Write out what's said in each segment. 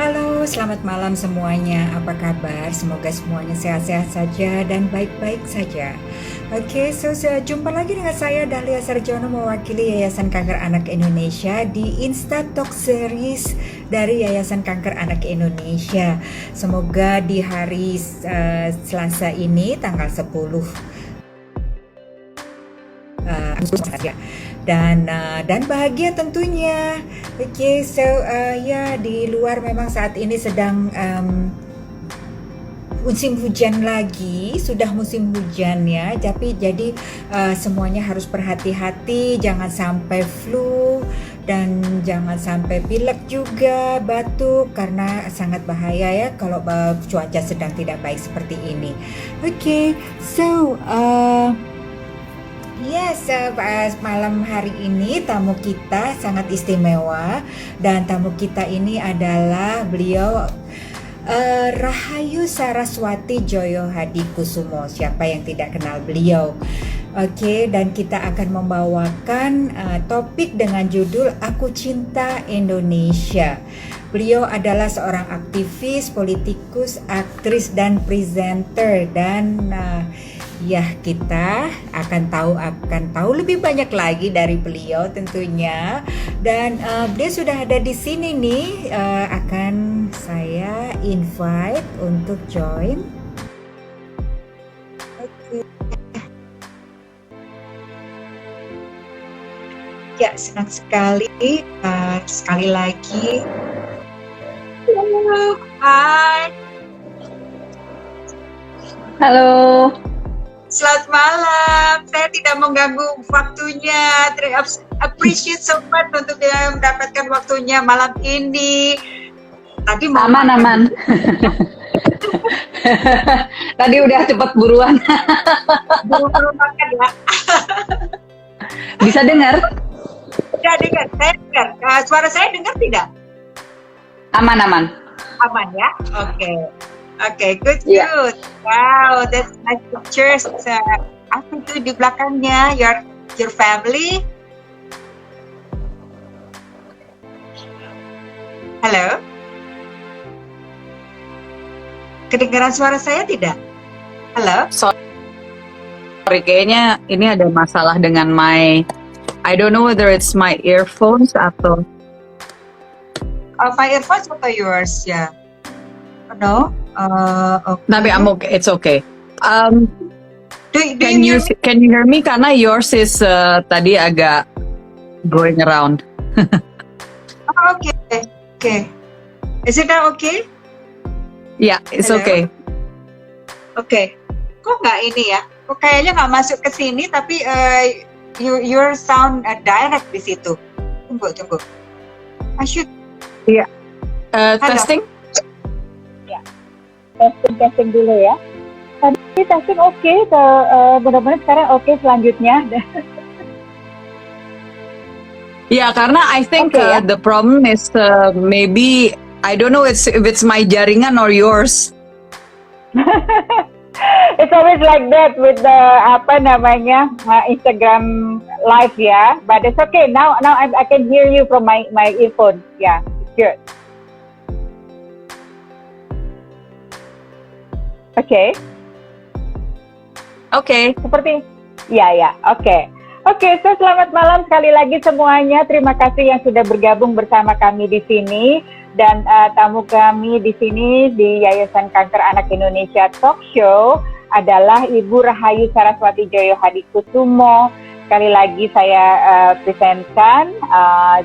Halo, selamat malam semuanya. Apa kabar? Semoga semuanya sehat-sehat saja dan baik-baik saja. Jumpa lagi dengan saya Dahlia Sarjono mewakili Yayasan Kanker Anak Indonesia di Insta Talk Series dari Yayasan Kanker Anak Indonesia. Semoga di hari Selasa ini tanggal 10 Agustus ya. Dan bahagia tentunya. Di luar memang saat ini sedang musim hujan lagi, sudah musim hujan ya. Jadi semuanya harus berhati-hati, jangan sampai flu dan jangan sampai pilek juga, batuk karena sangat bahaya ya kalau cuaca sedang tidak baik seperti ini. Malam hari ini tamu kita sangat istimewa dan tamu kita ini adalah beliau Rahayu Saraswati Joyo Hadikusumo. Siapa yang tidak kenal beliau? Dan kita akan membawakan topik dengan judul Aku Cinta Indonesia. Beliau adalah seorang aktivis, politikus, aktris dan presenter dan kita akan tahu lebih banyak lagi dari beliau tentunya. Dan dia sudah ada di sini nih, akan saya invite untuk join. Ya, senang sekali sekali lagi. Halo, hai. Halo. Selamat malam. Saya tidak mengganggu waktunya. Appreciate so much untuk yang mendapatkan waktunya malam ini. Tadi mau aman. Tadi udah cepet buruan. Buru-buru makan ya. Bisa dengar? Ya, dengar. Saya dengar. Suara saya dengar tidak? Aman. Aman ya. Oke, good. Wow, that's nice pictures. Apa itu di belakangnya? Your family? Halo? Kedengaran suara saya tidak? Halo? Sorry, kayaknya ini ada masalah dengan I don't know whether it's my earphones atau My earphones atau yours ya? No? Okay. Tapi it's okay. Can you hear me? Karena yours is tadi agak going around. Okay. Is it now okay? Yeah, it's Hello? okay. Okay. Kok nggak ini ya? Kok kayaknya nggak masuk ke sini, tapi your sound direct di situ. Tunggu. I should. Iya. Testing. Testing dulu ya. Tadi testing oke, benar-benar sekarang oke selanjutnya. Ya, karena I think the problem is maybe I don't know if it's my jaringan or yours. It's always like that with the Instagram live ya. But it's okay. Now I can hear you from my earphone. Yeah, it's good. Oke. Seperti Oke, so selamat malam sekali lagi semuanya. Terima kasih yang sudah bergabung bersama kami di sini dan tamu kami di sini di Yayasan Kanker Anak Indonesia Talk Show adalah Ibu Rahayu Saraswati Joyo Hadikusumo. Sekali lagi saya presentkan,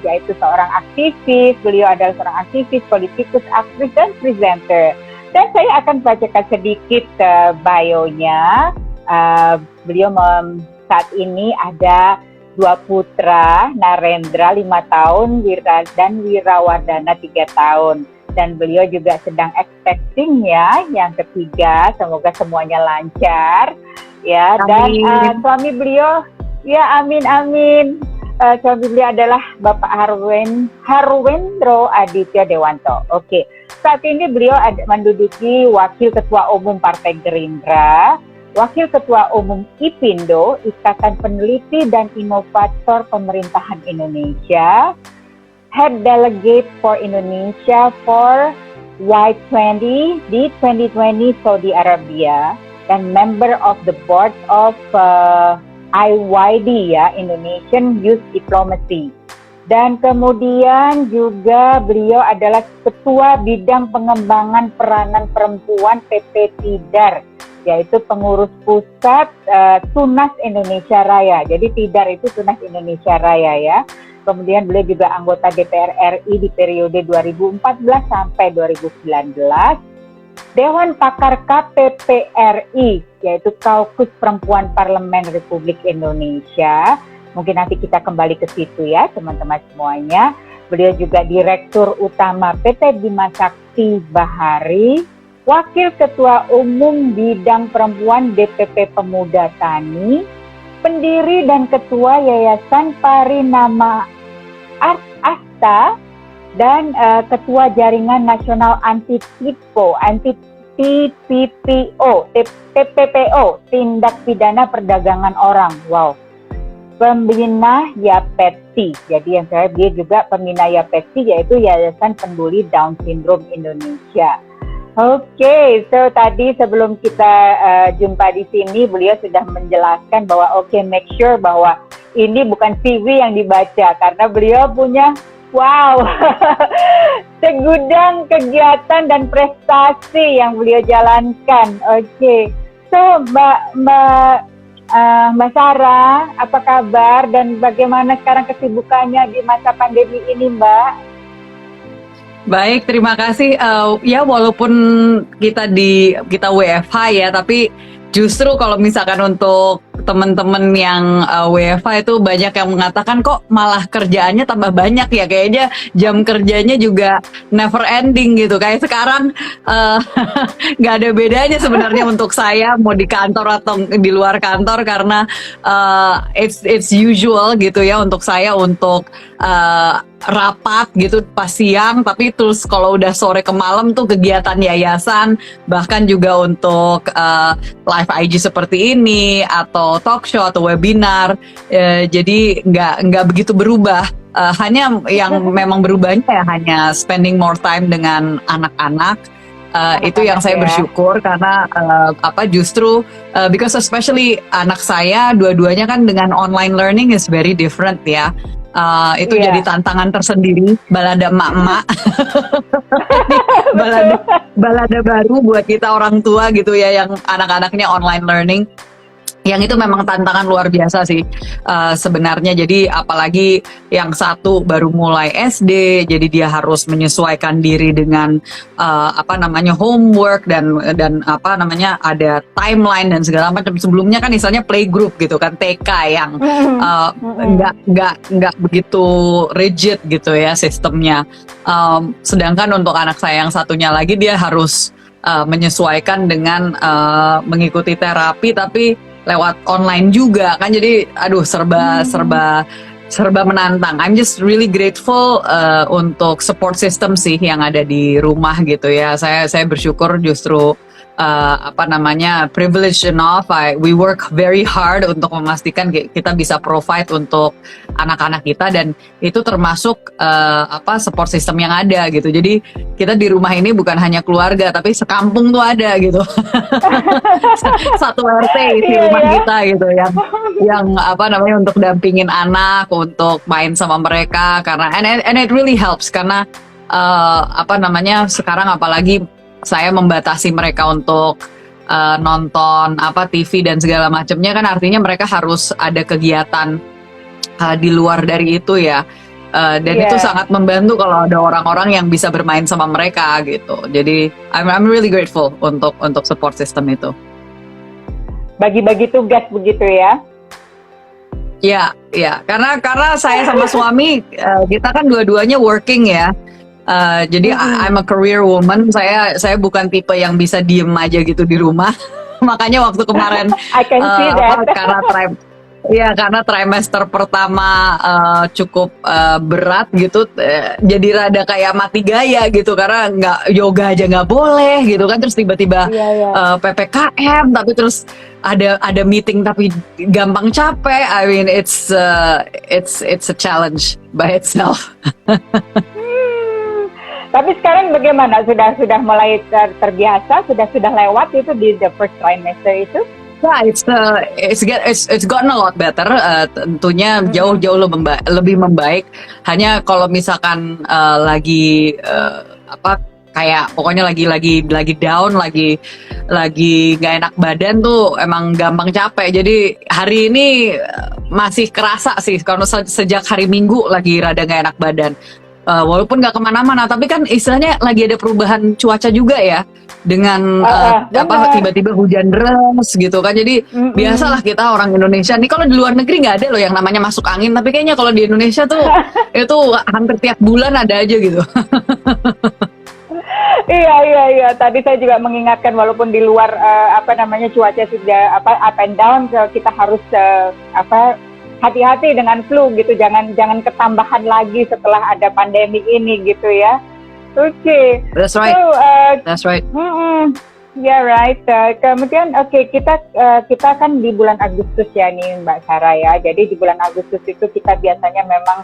yaitu seorang aktivis. Beliau adalah seorang aktivis, politikus, aktris dan presenter. Dan saya akan bacakan sedikit bio-nya. Beliau saat ini ada 2 putra, Narendra 5 tahun, dan Wirawardana 3 tahun. Dan beliau juga sedang expecting ya, yang ketiga, semoga semuanya lancar. Ya, dan suami beliau, ya amin. Suami beliau adalah Bapak Harwendro Aditya Dewanto. Oke. Saat ini beliau menduduki Wakil Ketua Umum Partai Gerindra, Wakil Ketua Umum IPINDO, Ikatan Peneliti dan Inovator Pemerintahan Indonesia, Head Delegate for Indonesia for Y20 di 2020 Saudi Arabia dan member of the board of IYD ya, Indonesian Youth Diplomacy. Dan kemudian juga beliau adalah Ketua Bidang Pengembangan Peranan Perempuan PP TIDAR, yaitu pengurus pusat Tunas Indonesia Raya. Jadi TIDAR itu Tunas Indonesia Raya ya. Kemudian beliau juga anggota DPR RI di periode 2014 sampai 2019. Dewan Pakar KPP RI, yaitu Kaukus Perempuan Parlemen Republik Indonesia. Mungkin nanti kita kembali ke situ ya teman-teman semuanya. Beliau juga Direktur Utama PT Bima Sakti Bahari, Wakil Ketua Umum Bidang Perempuan DPP Pemuda Tani, pendiri dan Ketua Yayasan Parinama Asta, dan Ketua Jaringan Nasional Anti-TPPO, TPPO, Tindak Pidana Perdagangan Orang. Wow. Pembina YAPETI. Jadi dia juga pembina YAPETI, yaitu Yayasan Peduli Down Syndrome Indonesia. Oke, so tadi sebelum kita jumpa di sini, beliau sudah menjelaskan bahwa make sure bahwa ini bukan CV yang dibaca, karena beliau punya segudang kegiatan dan prestasi yang beliau jalankan. Oke, so Mbak Sarah, apa kabar dan bagaimana sekarang kesibukannya di masa pandemi ini, Mbak? Baik, terima kasih. Ya walaupun kita WFH ya, tapi justru kalau misalkan untuk teman-teman yang WFH itu banyak yang mengatakan kok malah kerjaannya tambah banyak ya, kayaknya jam kerjanya juga never ending gitu. Kayak sekarang nggak ada bedanya sebenarnya untuk saya mau di kantor atau di luar kantor, karena it's usual gitu ya untuk saya untuk rapat gitu pas siang, tapi terus kalau udah sore ke malam tuh kegiatan yayasan, bahkan juga untuk live IG seperti ini atau talk show atau webinar. Jadi nggak begitu berubah. Hanya yang memang berubahnya ya hanya spending more time dengan anak-anak. Itu yang saya bersyukur, karena justru because especially anak saya dua-duanya kan dengan online learning is very different ya. Itu jadi tantangan tersendiri, balada emak-emak. balada baru buat kita orang tua gitu ya, yang anak-anaknya online learning. Yang itu memang tantangan luar biasa sih sebenarnya. Jadi apalagi yang satu baru mulai SD, jadi dia harus menyesuaikan diri dengan homework dan ada timeline dan segala macam. Sebelumnya kan misalnya playgroup gitu kan, TK yang nggak begitu rigid gitu ya sistemnya. Sedangkan untuk anak saya yang satunya lagi, dia harus menyesuaikan dengan mengikuti terapi tapi lewat online juga kan, jadi serba menantang. I'm just really grateful untuk support system sih yang ada di rumah gitu ya. Saya bersyukur justru privileged enough. We work very hard untuk memastikan kita bisa provide untuk anak-anak kita, dan itu termasuk support system yang ada gitu. Jadi kita di rumah ini bukan hanya keluarga, tapi sekampung tuh ada gitu. Satu RT di rumah kita gitu, yang untuk dampingin anak, untuk main sama mereka, karena and it really helps, karena sekarang apalagi saya membatasi mereka untuk nonton TV dan segala macamnya, kan artinya mereka harus ada kegiatan di luar dari itu ya. Dan itu sangat membantu kalau ada orang-orang yang bisa bermain sama mereka gitu. Jadi I'm really grateful untuk support system itu. Bagi-bagi tugas begitu ya? Ya, karena saya sama suami kita kan dua-duanya working ya. Jadi I'm a career woman. Saya bukan tipe yang bisa diem aja gitu di rumah. Makanya waktu kemarin I can see that. Karena trimester pertama cukup berat gitu, jadi rada kayak mati gaya gitu, karena nggak yoga aja nggak boleh gitu kan, terus tiba-tiba PPKM, tapi terus ada meeting tapi gampang capek. I mean it's a challenge by itself. Tapi sekarang kalian bagaimana? Sudah mulai terbiasa? Sudah lewat itu di the first trimester itu? Ya, it's gotten a lot better. Tentunya jauh lebih membaik. Hanya kalau misalkan lagi kayak pokoknya lagi down, lagi nggak enak badan tuh emang gampang capek. Jadi hari ini masih kerasa sih. Kalau sejak hari Minggu lagi rada nggak enak badan. Walaupun nggak kemana-mana, tapi kan istilahnya lagi ada perubahan cuaca juga ya, dengan tiba-tiba hujan deras gitu kan. Jadi biasalah kita orang Indonesia nih, kalau di luar negeri nggak ada loh yang namanya masuk angin, tapi kayaknya kalau di Indonesia tuh itu hampir tiap bulan ada aja gitu. Iya. Tadi saya juga mengingatkan walaupun di luar cuaca sudah up and down, kita harus hati-hati dengan flu gitu, jangan ketambahan lagi setelah ada pandemi ini gitu ya. Oke. That's right. So, That's right. Yeah, right. Kemudian kita kan di bulan Agustus ya nih Mbak Sarah ya. Jadi di bulan Agustus itu kita biasanya memang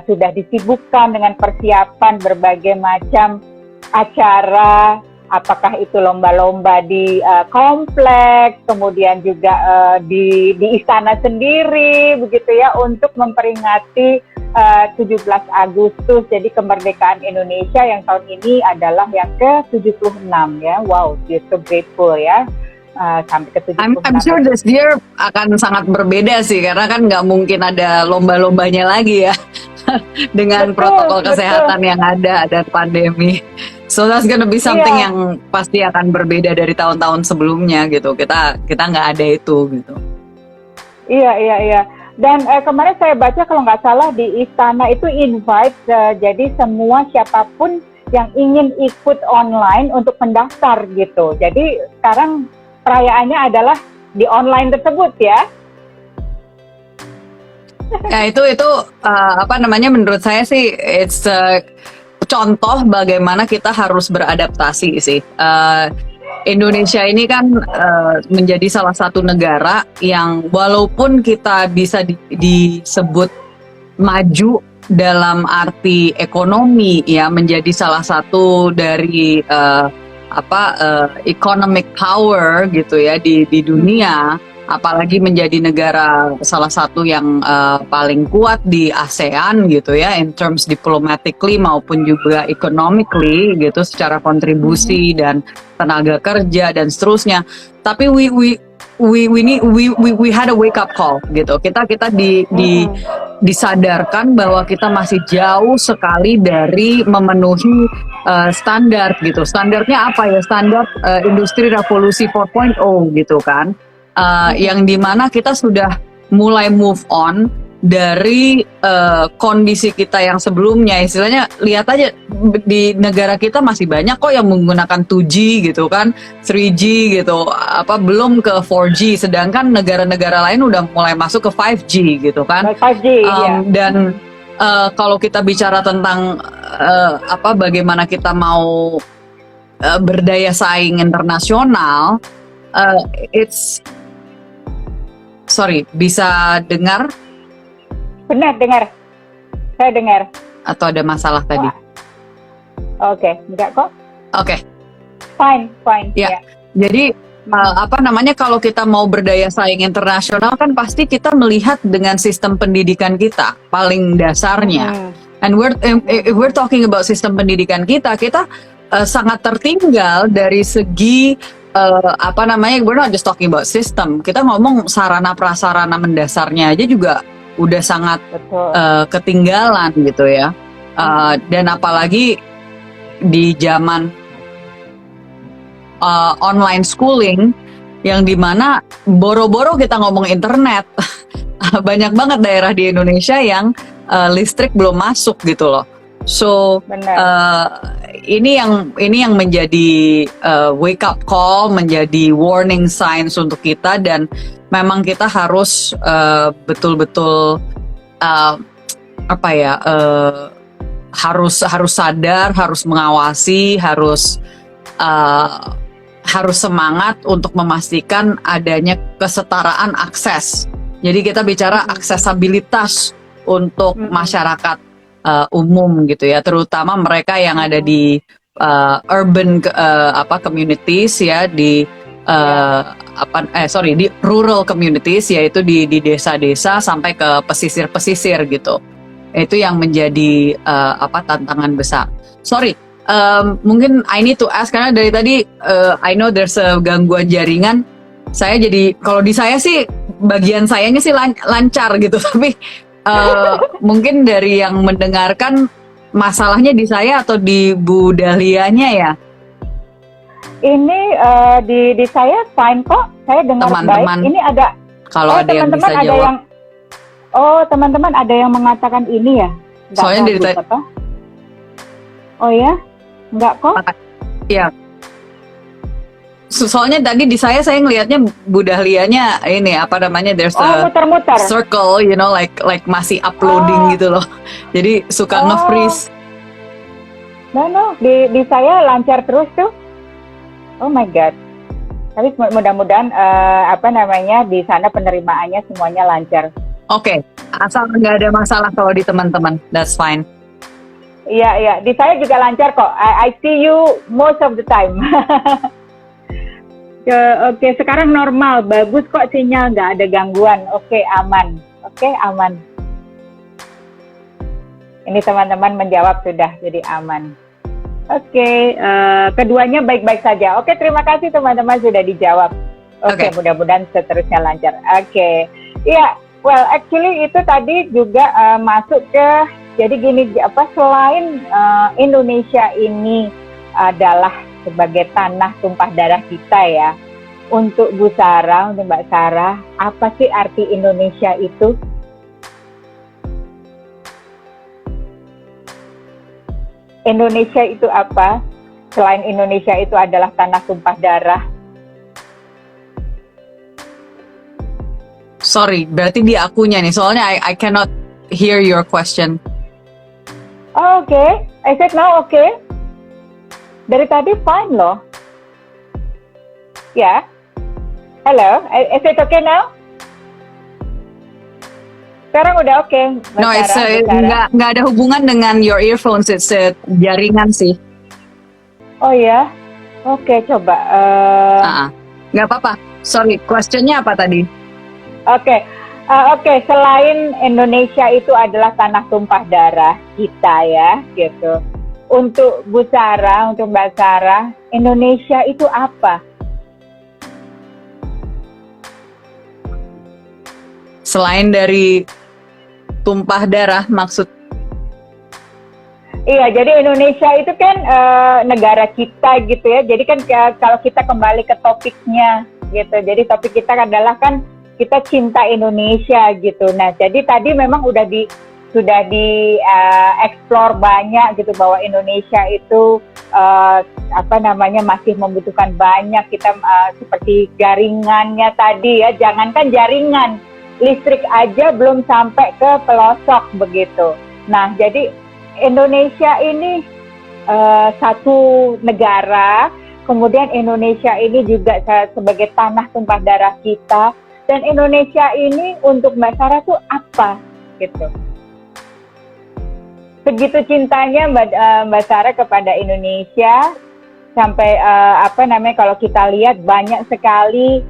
sudah disibukkan dengan persiapan berbagai macam acara, apakah itu lomba-lomba di kompleks, kemudian juga di istana sendiri, begitu ya, untuk memperingati 17 Agustus, jadi kemerdekaan Indonesia yang tahun ini adalah yang ke-76 ya. Wow, we're so grateful ya. Sampai ke 76. I'm sure this year akan sangat berbeda sih, karena kan nggak mungkin ada lomba-lombanya lagi ya. Dengan protokol kesehatan yang ada pandemi. So that's gonna be something yang pasti akan berbeda dari tahun-tahun sebelumnya gitu. Kita nggak ada itu gitu. Iya. Dan kemarin saya baca kalau nggak salah di istana itu invite, jadi semua siapapun yang ingin ikut online untuk mendaftar gitu. Jadi sekarang perayaannya adalah di online tersebut ya. Ya itu menurut saya sih it's contoh bagaimana kita harus beradaptasi sih. Indonesia ini kan menjadi salah satu negara yang walaupun kita bisa disebut maju dalam arti ekonomi ya, menjadi salah satu dari economic power gitu ya di dunia, apalagi menjadi negara salah satu yang paling kuat di ASEAN gitu ya, in terms diplomatically maupun juga economically gitu, secara kontribusi dan tenaga kerja dan seterusnya. Tapi we had a wake up call gitu. Kita disadarkan bahwa kita masih jauh sekali dari memenuhi standar gitu. Standarnya apa ya? Standar industri revolusi 4.0 gitu kan. Yang dimana kita sudah mulai move on dari kondisi kita yang sebelumnya. Istilahnya lihat aja di negara kita masih banyak kok yang menggunakan 2G gitu kan, 3G gitu, belum ke 4G, sedangkan negara-negara lain udah mulai masuk ke 5G gitu kan. 5G, dan kalau kita bicara tentang bagaimana kita mau berdaya saing internasional, bisa dengar? Benar, dengar. Saya dengar. Atau ada masalah tadi? Oke, enggak kok. Oke. Fine. Ya. Jadi kalau kita mau berdaya saing internasional kan pasti kita melihat dengan sistem pendidikan kita paling dasarnya. And if we're talking about sistem pendidikan kita sangat tertinggal dari segi we're not just talking about system. Kita ngomong sarana prasarana mendasarnya aja juga udah sangat ketinggalan gitu ya. Dan apalagi di zaman online schooling yang dimana boro-boro kita ngomong internet, banyak banget daerah di Indonesia yang listrik belum masuk gitu loh. So ini yang menjadi wake up call, menjadi warning signs untuk kita, dan memang kita harus betul-betul harus sadar, harus mengawasi, harus semangat untuk memastikan adanya kesetaraan akses. Jadi kita bicara aksesabilitas untuk masyarakat umum gitu ya, terutama mereka yang ada di urban communities ya, di di rural communities, yaitu di desa-desa sampai ke pesisir-pesisir gitu. Itu yang menjadi tantangan besar. Sorry, mungkin I need to ask karena dari tadi I know there's a gangguan jaringan. Saya jadi kalau di saya sih bagian sayanya sih lancar gitu, tapi mungkin dari yang mendengarkan masalahnya di saya atau di Bu Dahlianya ya? Ini di saya fine kok, saya dengar Teman-teman, baik. Ini ada kalau ada yang bisa jawab. Teman-teman ada yang mengatakan ini ya? Nggak Soalnya dari bagus, apa? Oh ya, nggak kok? Iya. Soalnya tadi di saya ngelihatnya Bu Dahlianya ini there's a muter-muter circle, you know, like masih uploading gitu loh. Jadi suka nge-freeze. No, di saya lancar terus tuh. Oh my god. Tapi mudah-mudahan di sana penerimaannya semuanya lancar. Oke, asal nggak ada masalah kalau di teman-teman, that's fine. Iya, di saya juga lancar kok. I see you most of the time. Oke, sekarang normal, bagus kok sinyal, nggak ada gangguan. Oke, aman. Ini teman-teman menjawab sudah, jadi aman. Oke, keduanya baik-baik saja. Oke, terima kasih teman-teman sudah dijawab. Oke, mudah-mudahan seterusnya lancar. Oke, iya. Well, actually itu tadi juga masuk ke, jadi gini, selain Indonesia ini adalah sebagai tanah tumpah darah kita ya, untuk Bu Sarah, untuk Mbak Sarah, apa sih arti Indonesia itu? Indonesia itu apa? Selain Indonesia itu adalah tanah tumpah darah. Sorry, berarti di akunya nih, soalnya I cannot hear your question. Oh, okay. I said now okay. Dari tadi fine loh. Ya. Yeah. Hello, is it okay now? Sekarang udah oke. No, nggak ada hubungan dengan your earphones, it's jaringan sih. Oh ya? Oke, coba. Nggak apa-apa. Sorry, questionnya apa tadi? Oke, selain Indonesia itu adalah tanah tumpah darah kita ya, gitu. Untuk Bu Sarah, untuk Mbak Sarah, Indonesia itu apa? Selain dari tumpah darah maksud? Iya, jadi Indonesia itu kan negara kita gitu ya. Jadi kan kalau kita kembali ke topiknya gitu. Jadi topik kita adalah kan kita cinta Indonesia gitu. Nah, jadi tadi memang sudah di explore banyak gitu bahwa Indonesia itu masih membutuhkan banyak kita seperti jaringannya tadi ya. Jangankan jaringan, listrik aja belum sampai ke pelosok begitu. Nah, jadi Indonesia ini satu negara, kemudian Indonesia ini juga sebagai tanah tumpah darah kita. Dan Indonesia ini untuk Mbak Sarah tuh apa gitu? Begitu cintanya Mbak Sarah kepada Indonesia sampai kalau kita lihat banyak sekali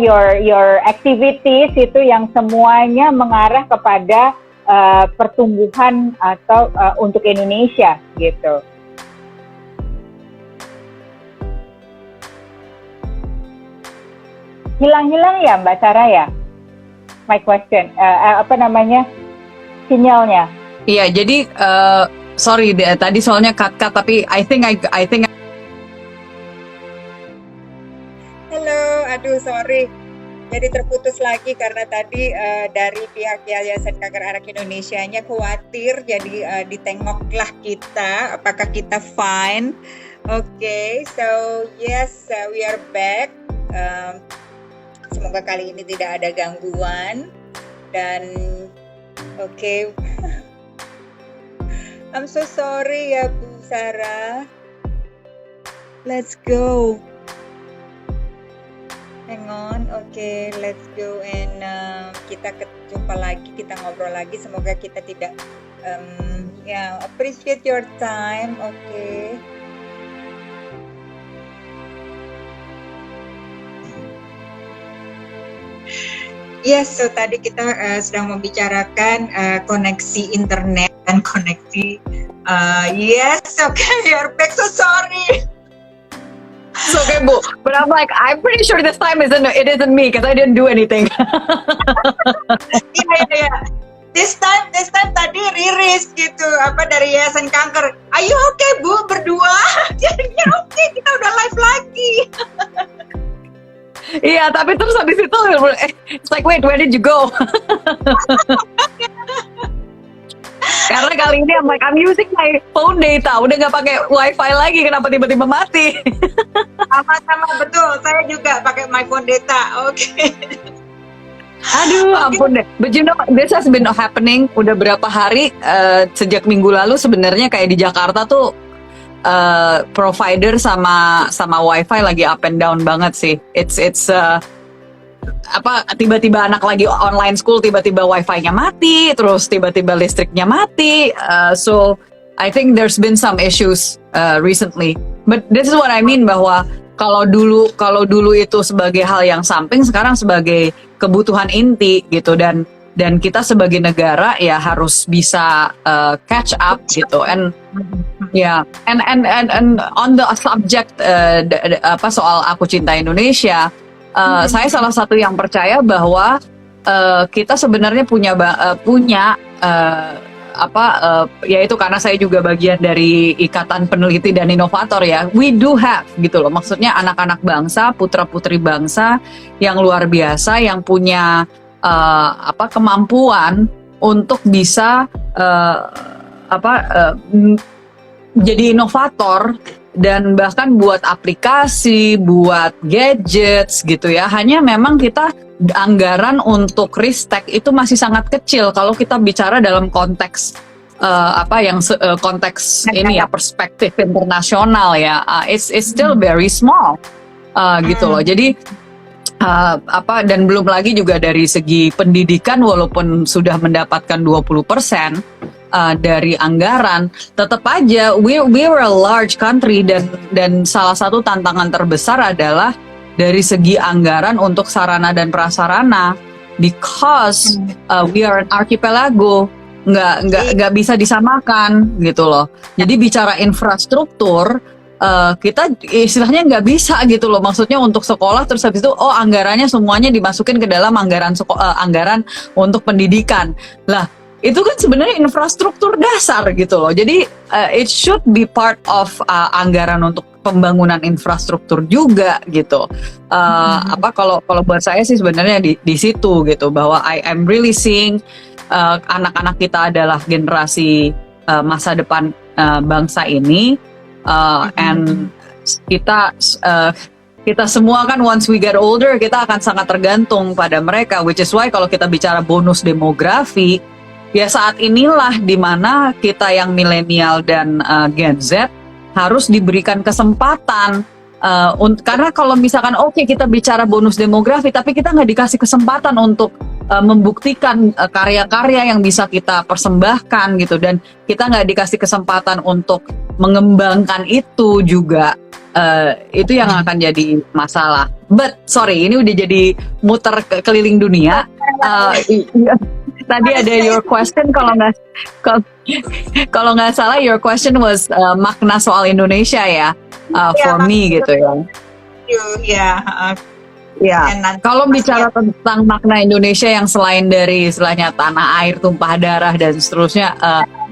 your activities itu yang semuanya mengarah kepada pertumbuhan atau untuk Indonesia gitu. Hilang-hilang ya Mbak Sarah ya? My question, sinyalnya? Iya, jadi sorry tadi soalnya cut tapi I think Halo, aduh sorry. Jadi terputus lagi karena tadi dari pihak Yayasan Kanker Anak Indonesianya khawatir, jadi ditengoklah kita apakah kita fine. Okay, so yes, we are back. Semoga kali ini tidak ada gangguan dan okay. I'm so sorry ya Bu Sarah. Let's go. Hang on. Oke, let's go and kita jumpa lagi, kita ngobrol lagi. Semoga kita tidak appreciate your time. Oke. Yes, so tadi kita sedang membicarakan koneksi internet dan koneksi. Yes, okay, you're back. So sorry. It's okay, Bu. But I'm like, I'm pretty sure this time it isn't me because I didn't do anything. Iya. This time tadi Riris gitu, dari Yayasan Kanker. Ayo oke Bu, berdua. Jadinya oke, kita udah live lagi. Iya, tapi terus habis itu, it's like, wait, where did you go? Karena kali ini I'm using my phone data, udah nggak pakai wifi lagi, kenapa tiba-tiba mati? Sama-sama, betul, saya juga pakai my phone data, oke. Aduh, ampun deh. But you know, this has been happening udah berapa hari, sejak minggu lalu sebenarnya kayak di Jakarta tuh, provider sama wifi lagi up and down banget sih. It's tiba-tiba anak lagi online school, tiba-tiba wifi-nya mati, terus tiba-tiba listriknya mati. So I think there's been some issues recently. But this is what I mean, bahwa kalau dulu itu sebagai hal yang samping, sekarang sebagai kebutuhan inti gitu, dan kita sebagai negara ya harus bisa catch up gitu. And on the subject soal Aku Cinta Indonesia, saya salah satu yang percaya bahwa kita sebenarnya punya yaitu karena saya juga bagian dari Ikatan Peneliti dan Inovator ya, we do have gitu loh, maksudnya anak-anak bangsa, putra-putri bangsa yang luar biasa, yang punya kemampuan untuk bisa jadi inovator dan bahkan buat aplikasi, buat gadgets gitu ya. Hanya memang kita anggaran untuk ristek itu masih sangat kecil kalau kita bicara dalam konteks konteks ini ya, perspektif internasional ya. It's still very small gitu loh. Jadi dan belum lagi juga dari segi pendidikan, walaupun sudah mendapatkan 20% dari anggaran, tetap aja we were a large country, dan salah satu tantangan terbesar adalah dari segi anggaran untuk sarana dan prasarana, because we are an archipelago, nggak bisa disamakan gitu loh. Jadi bicara infrastruktur, kita istilahnya nggak bisa gitu loh, maksudnya untuk sekolah terus habis itu anggarannya semuanya dimasukin ke dalam anggaran untuk pendidikan lah. Itu kan sebenarnya infrastruktur dasar gitu loh. Jadi it should be part of anggaran untuk pembangunan infrastruktur juga gitu. Kalau buat saya sih sebenarnya di situ gitu, bahwa I'm really seeing anak-anak kita adalah generasi masa depan bangsa ini, and kita semua kan once we get older kita akan sangat tergantung pada mereka, which is why kalau kita bicara bonus demografi, ya saat inilah dimana kita yang milenial dan Gen Z harus diberikan kesempatan, karena kalau misalkan kita bicara bonus demografi tapi kita nggak dikasih kesempatan untuk membuktikan karya-karya yang bisa kita persembahkan gitu, dan kita nggak dikasih kesempatan untuk mengembangkan itu juga, itu yang akan jadi masalah. But sorry, ini udah jadi muter keliling dunia. Tadi ada your question, kalau nggak salah your question was makna soal Indonesia ya, for me gitu ya. Ya, kalau bicara tentang makna Indonesia yang selain dari istilahnya tanah air, tumpah darah dan seterusnya,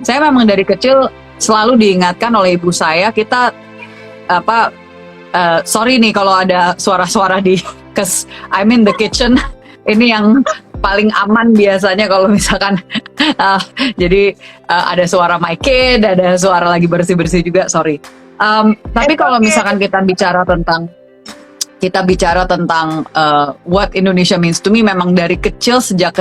saya memang dari kecil selalu diingatkan oleh ibu saya, kita sorry nih kalau ada suara-suara cause I'm in the kitchen. Ini yang paling aman biasanya kalau misalkan jadi ada suara my kid, ada suara lagi bersih-bersih juga, sorry. Tapi kalau misalkan kita bicara tentang what Indonesia means to me, memang dari kecil, sejak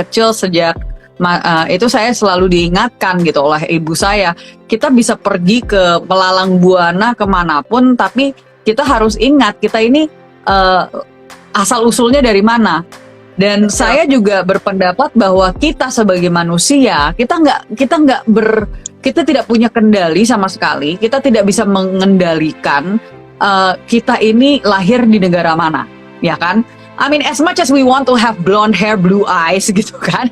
itu saya selalu diingatkan gitu oleh ibu saya, kita bisa pergi ke Melalang Buana kemanapun, tapi kita harus ingat kita ini asal usulnya dari mana. Dan saya juga berpendapat bahwa kita sebagai manusia, kita tidak punya kendali sama sekali. Kita tidak bisa mengendalikan kita ini lahir di negara mana, ya kan? I mean, as much as we want to have blonde hair, blue eyes, gitu kan?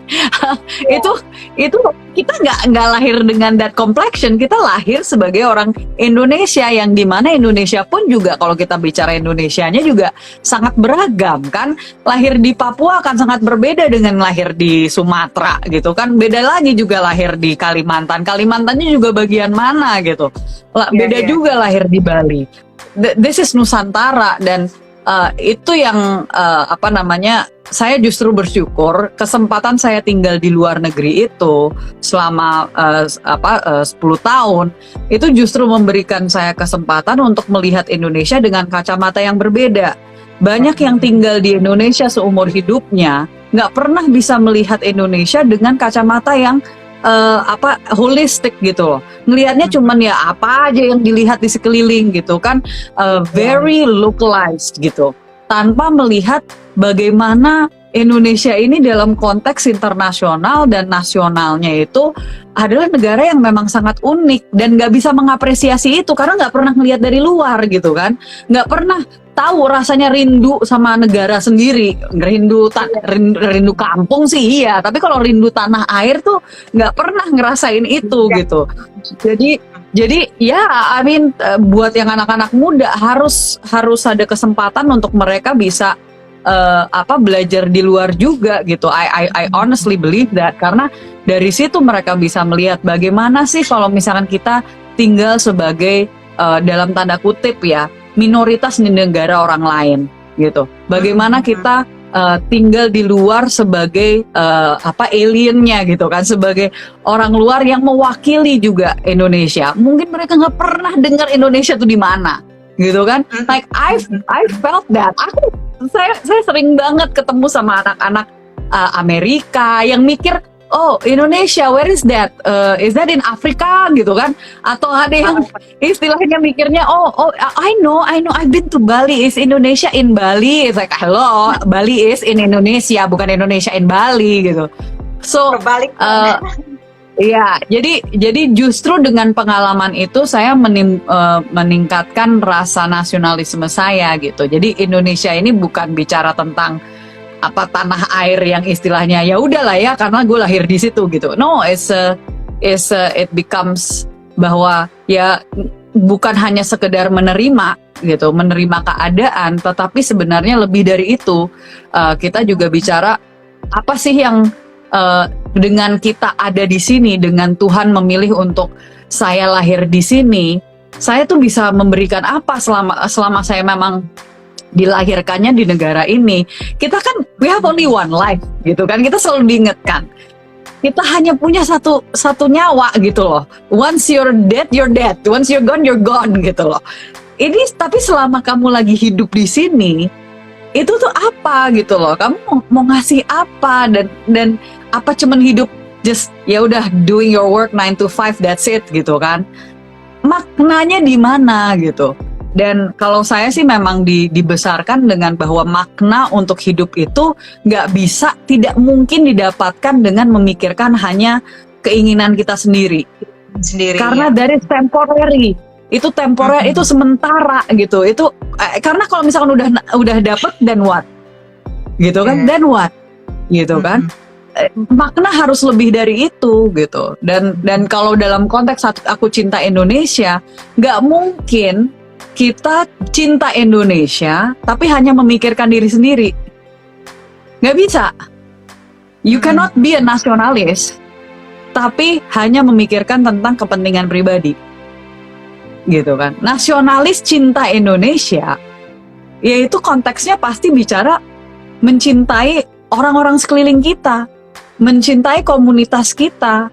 itu kita nggak lahir dengan that complexion. Kita lahir sebagai orang Indonesia, yang dimana Indonesia pun juga, kalau kita bicara Indonesianya juga sangat beragam kan. Lahir di Papua akan sangat berbeda dengan lahir di Sumatera, gitu kan? Beda lagi juga lahir di Kalimantan. Kalimantannya juga bagian mana gitu? Beda juga lahir di Bali. This is Nusantara, dan itu yang saya justru bersyukur kesempatan saya tinggal di luar negeri itu selama 10 tahun itu justru memberikan saya kesempatan untuk melihat Indonesia dengan kacamata yang berbeda. Banyak yang tinggal di Indonesia seumur hidupnya nggak pernah bisa melihat Indonesia dengan kacamata yang holistik gitu loh. Ngelihatnya cuman ya apa aja yang dilihat di sekeliling gitu kan, very localized gitu, tanpa melihat bagaimana Indonesia ini dalam konteks internasional dan nasionalnya itu adalah negara yang memang sangat unik, dan nggak bisa mengapresiasi itu karena nggak pernah ngelihat dari luar gitu kan, nggak pernah tahu rasanya rindu sama negara sendiri. Rindu kampung sih iya, tapi kalau rindu tanah air tuh nggak pernah ngerasain itu gitu. Jadi ya, I mean, buat yang anak-anak muda harus ada kesempatan untuk mereka bisa belajar di luar juga gitu. I honestly believe that, karena dari situ mereka bisa melihat bagaimana sih kalau misalkan kita tinggal sebagai dalam tanda kutip ya minoritas di negara orang lain gitu. Bagaimana kita tinggal di luar sebagai aliennya gitu kan, sebagai orang luar yang mewakili juga Indonesia. Mungkin mereka nggak pernah dengar Indonesia tuh di mana gitu kan. Like I felt that. Saya sering banget ketemu sama anak-anak Amerika yang mikir, oh Indonesia, where is that? Is that in Africa gitu kan? Atau ada yang istilahnya mikirnya, oh I know, I've been to Bali. Is Indonesia in Bali? It's like, hello, Bali is in Indonesia, bukan Indonesia in Bali gitu. So, ya, jadi justru dengan pengalaman itu saya meningkatkan rasa nasionalisme saya gitu. Jadi Indonesia ini bukan bicara tentang tanah air yang istilahnya ya udahlah ya karena gue lahir di situ gitu. No, it becomes bahwa ya bukan hanya sekedar menerima gitu, menerima keadaan, tetapi sebenarnya lebih dari itu. Kita juga bicara apa sih yang dengan kita ada di sini, dengan Tuhan memilih untuk saya lahir di sini, saya tuh bisa memberikan apa selama saya memang dilahirkannya di negara ini. Kita kan we have only one life gitu kan, kita selalu diingatkan kita hanya punya satu nyawa gitu loh. Once you're dead, once you're gone gitu loh. Ini tapi selama kamu lagi hidup di sini, itu tuh apa gitu loh, kamu mau ngasih apa, dan apa cuman hidup just ya udah doing your work 9 to 5 that's it gitu kan, maknanya di mana gitu. Dan kalau saya sih memang dibesarkan dengan bahwa makna untuk hidup itu tidak mungkin didapatkan dengan memikirkan hanya keinginan kita sendiri karena dari temporary. Itu temporer, itu sementara gitu. Itu karena kalau misalkan udah dapet then what? Gitu kan? Then what? Gitu kan? Makna harus lebih dari itu gitu. Dan kalau dalam konteks aku cinta Indonesia, nggak mungkin kita cinta Indonesia tapi hanya memikirkan diri sendiri. Nggak bisa. You cannot be a nasionalis tapi hanya memikirkan tentang kepentingan pribadi. Gitu kan. Nasionalis cinta Indonesia yaitu konteksnya pasti bicara mencintai orang-orang sekeliling kita, mencintai komunitas kita,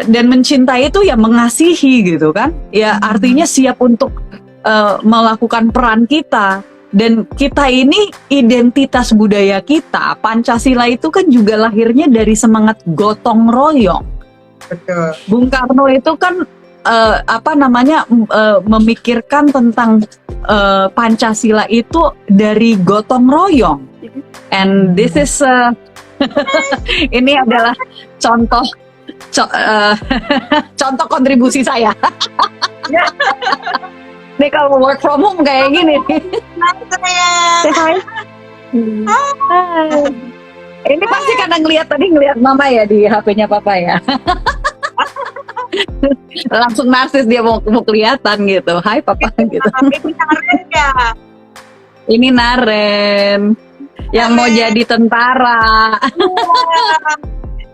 dan mencintai itu ya mengasihi gitu kan. Ya artinya siap untuk melakukan peran kita. Dan kita ini identitas budaya kita, Pancasila itu kan juga lahirnya dari semangat gotong royong. Betul. Bung Karno itu kan memikirkan tentang Pancasila itu dari gotong royong. And this is ini adalah contoh contoh kontribusi saya. Nih kalau work from home kayak gini nih. Say hi. Hai. Ini pasti karena ngeliat mama ya di HP-nya papa ya. Langsung narsis dia mau kelihatan gitu. Hai papa gitu. Ini Naren ya. Ini Naren yang mau jadi tentara.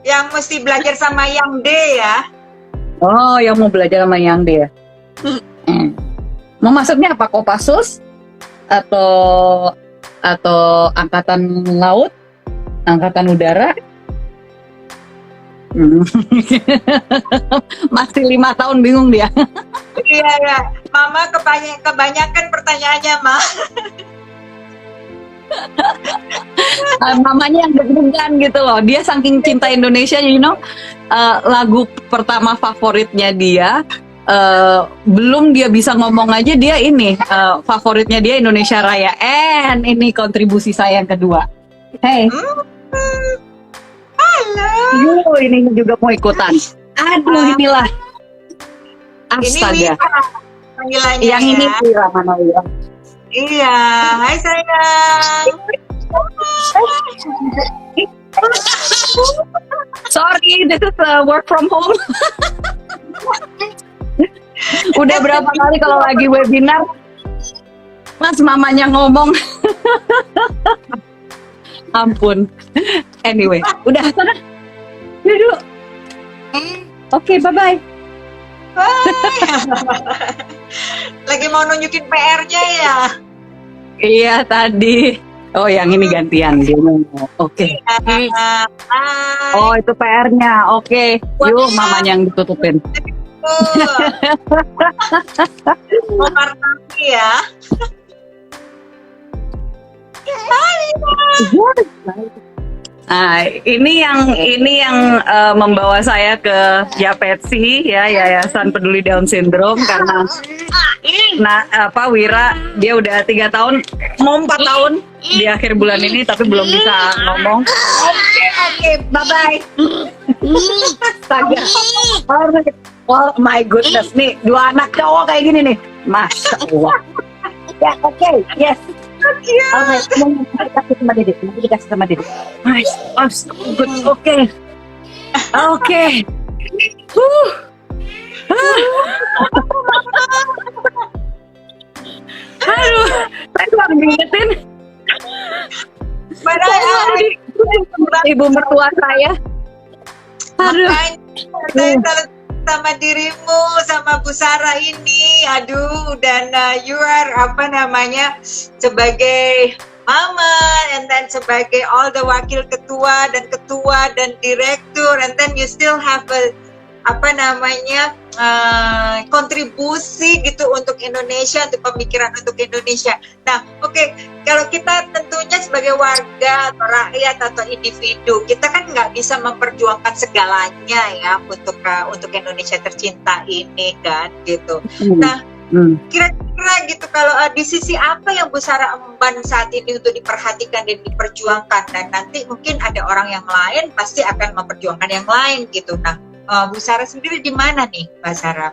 Yang mesti belajar sama Yang D ya. Oh, yang mau belajar sama yang dia. Mau masuknya apa? Kopassus atau angkatan laut, angkatan udara? Masih 5 tahun bingung dia. Iya ya. Mama kebanyakan pertanyaannya, Ma. Mamanya yang deg-degan gitu loh. Dia saking cinta Indonesia, lagu pertama favoritnya dia. Belum dia bisa ngomong aja dia ini favoritnya dia Indonesia Raya. Ini kontribusi saya yang kedua. Hey, Halo. ini juga mau ikutan. Aduh, inilah. Ini Astaga. Wira panggilannya Yang ya. ini Wira mana Wira? Iya. Hai sayang. Sorry, this is work from home. Udah berapa kali kalau lagi webinar, Mas mamanya ngomong. Ampun. Anyway, udah sana. Duduk. Oke, bye-bye. Lagi mau nunjukin PR-nya ya. Iya, tadi. Oh, yang ini gantian. Dia ngomong. Oke. Hai. Oh, itu PR-nya. Oke. Yuk, mamanya yang ditutupin. Mau martani ya. Nah, ini yang membawa saya ke Yapetsi ya, Yayasan Peduli Down Syndrome karena Wira dia udah 3 tahun mau 4 tahun di akhir bulan ini tapi belum bisa ngomong. Oke, bye bye. Astaga. Oh my goodness nih, 2 anak cowok kayak gini nih. Masya Allah. Ya, oke, yes. Alright, dikasih sama Dede, nanti dikasih sama Dede. Nice, oh, so good, oke. Aduh, saya tuh harus ngingetin. Ibu mertua saya. Aduh. Makanya saya sama dirimu, sama Bu Sarah ini, aduh, dan you are sebagai mama, and then sebagai all the wakil ketua dan direktur, and then you still have a kontribusi gitu untuk Indonesia, untuk pemikiran untuk Indonesia. Nah, oke, kalau kita tentunya sebagai warga atau rakyat atau individu, kita kan nggak bisa memperjuangkan segalanya ya untuk Indonesia tercinta ini kan, gitu. Nah, kira-kira gitu kalau di sisi apa yang Bu Sarah emban saat ini untuk diperhatikan dan diperjuangkan, dan nanti mungkin ada orang yang lain pasti akan memperjuangkan yang lain gitu. Nah, Bu Sarah sendiri di mana nih, Mbak Sarah?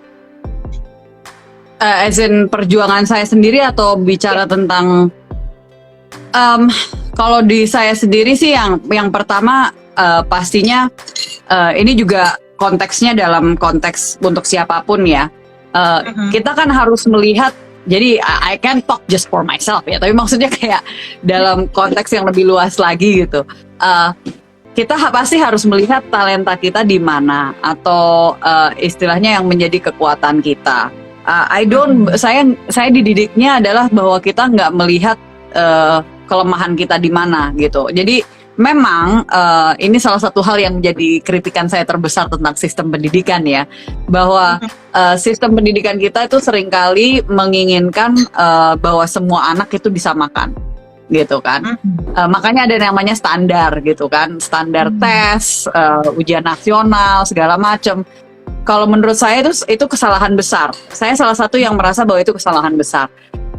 As in perjuangan saya sendiri atau bicara tentang kalau di saya sendiri sih yang pertama pastinya ini juga konteksnya dalam konteks untuk siapapun ya. Kita kan harus melihat, jadi I can't talk just for myself ya, tapi maksudnya kayak dalam konteks yang lebih luas lagi gitu. Kita pasti harus melihat talenta kita di mana atau istilahnya yang menjadi kekuatan kita. Saya dididiknya adalah bahwa kita nggak melihat kelemahan kita di mana gitu. Jadi memang ini salah satu hal yang menjadi kritikan saya terbesar tentang sistem pendidikan ya, bahwa sistem pendidikan kita itu seringkali menginginkan bahwa semua anak itu disamakan gitu kan. Makanya ada namanya standar gitu kan, standar tes, ujian nasional segala macam. Kalau menurut saya itu kesalahan besar. Saya salah satu yang merasa bahwa itu kesalahan besar.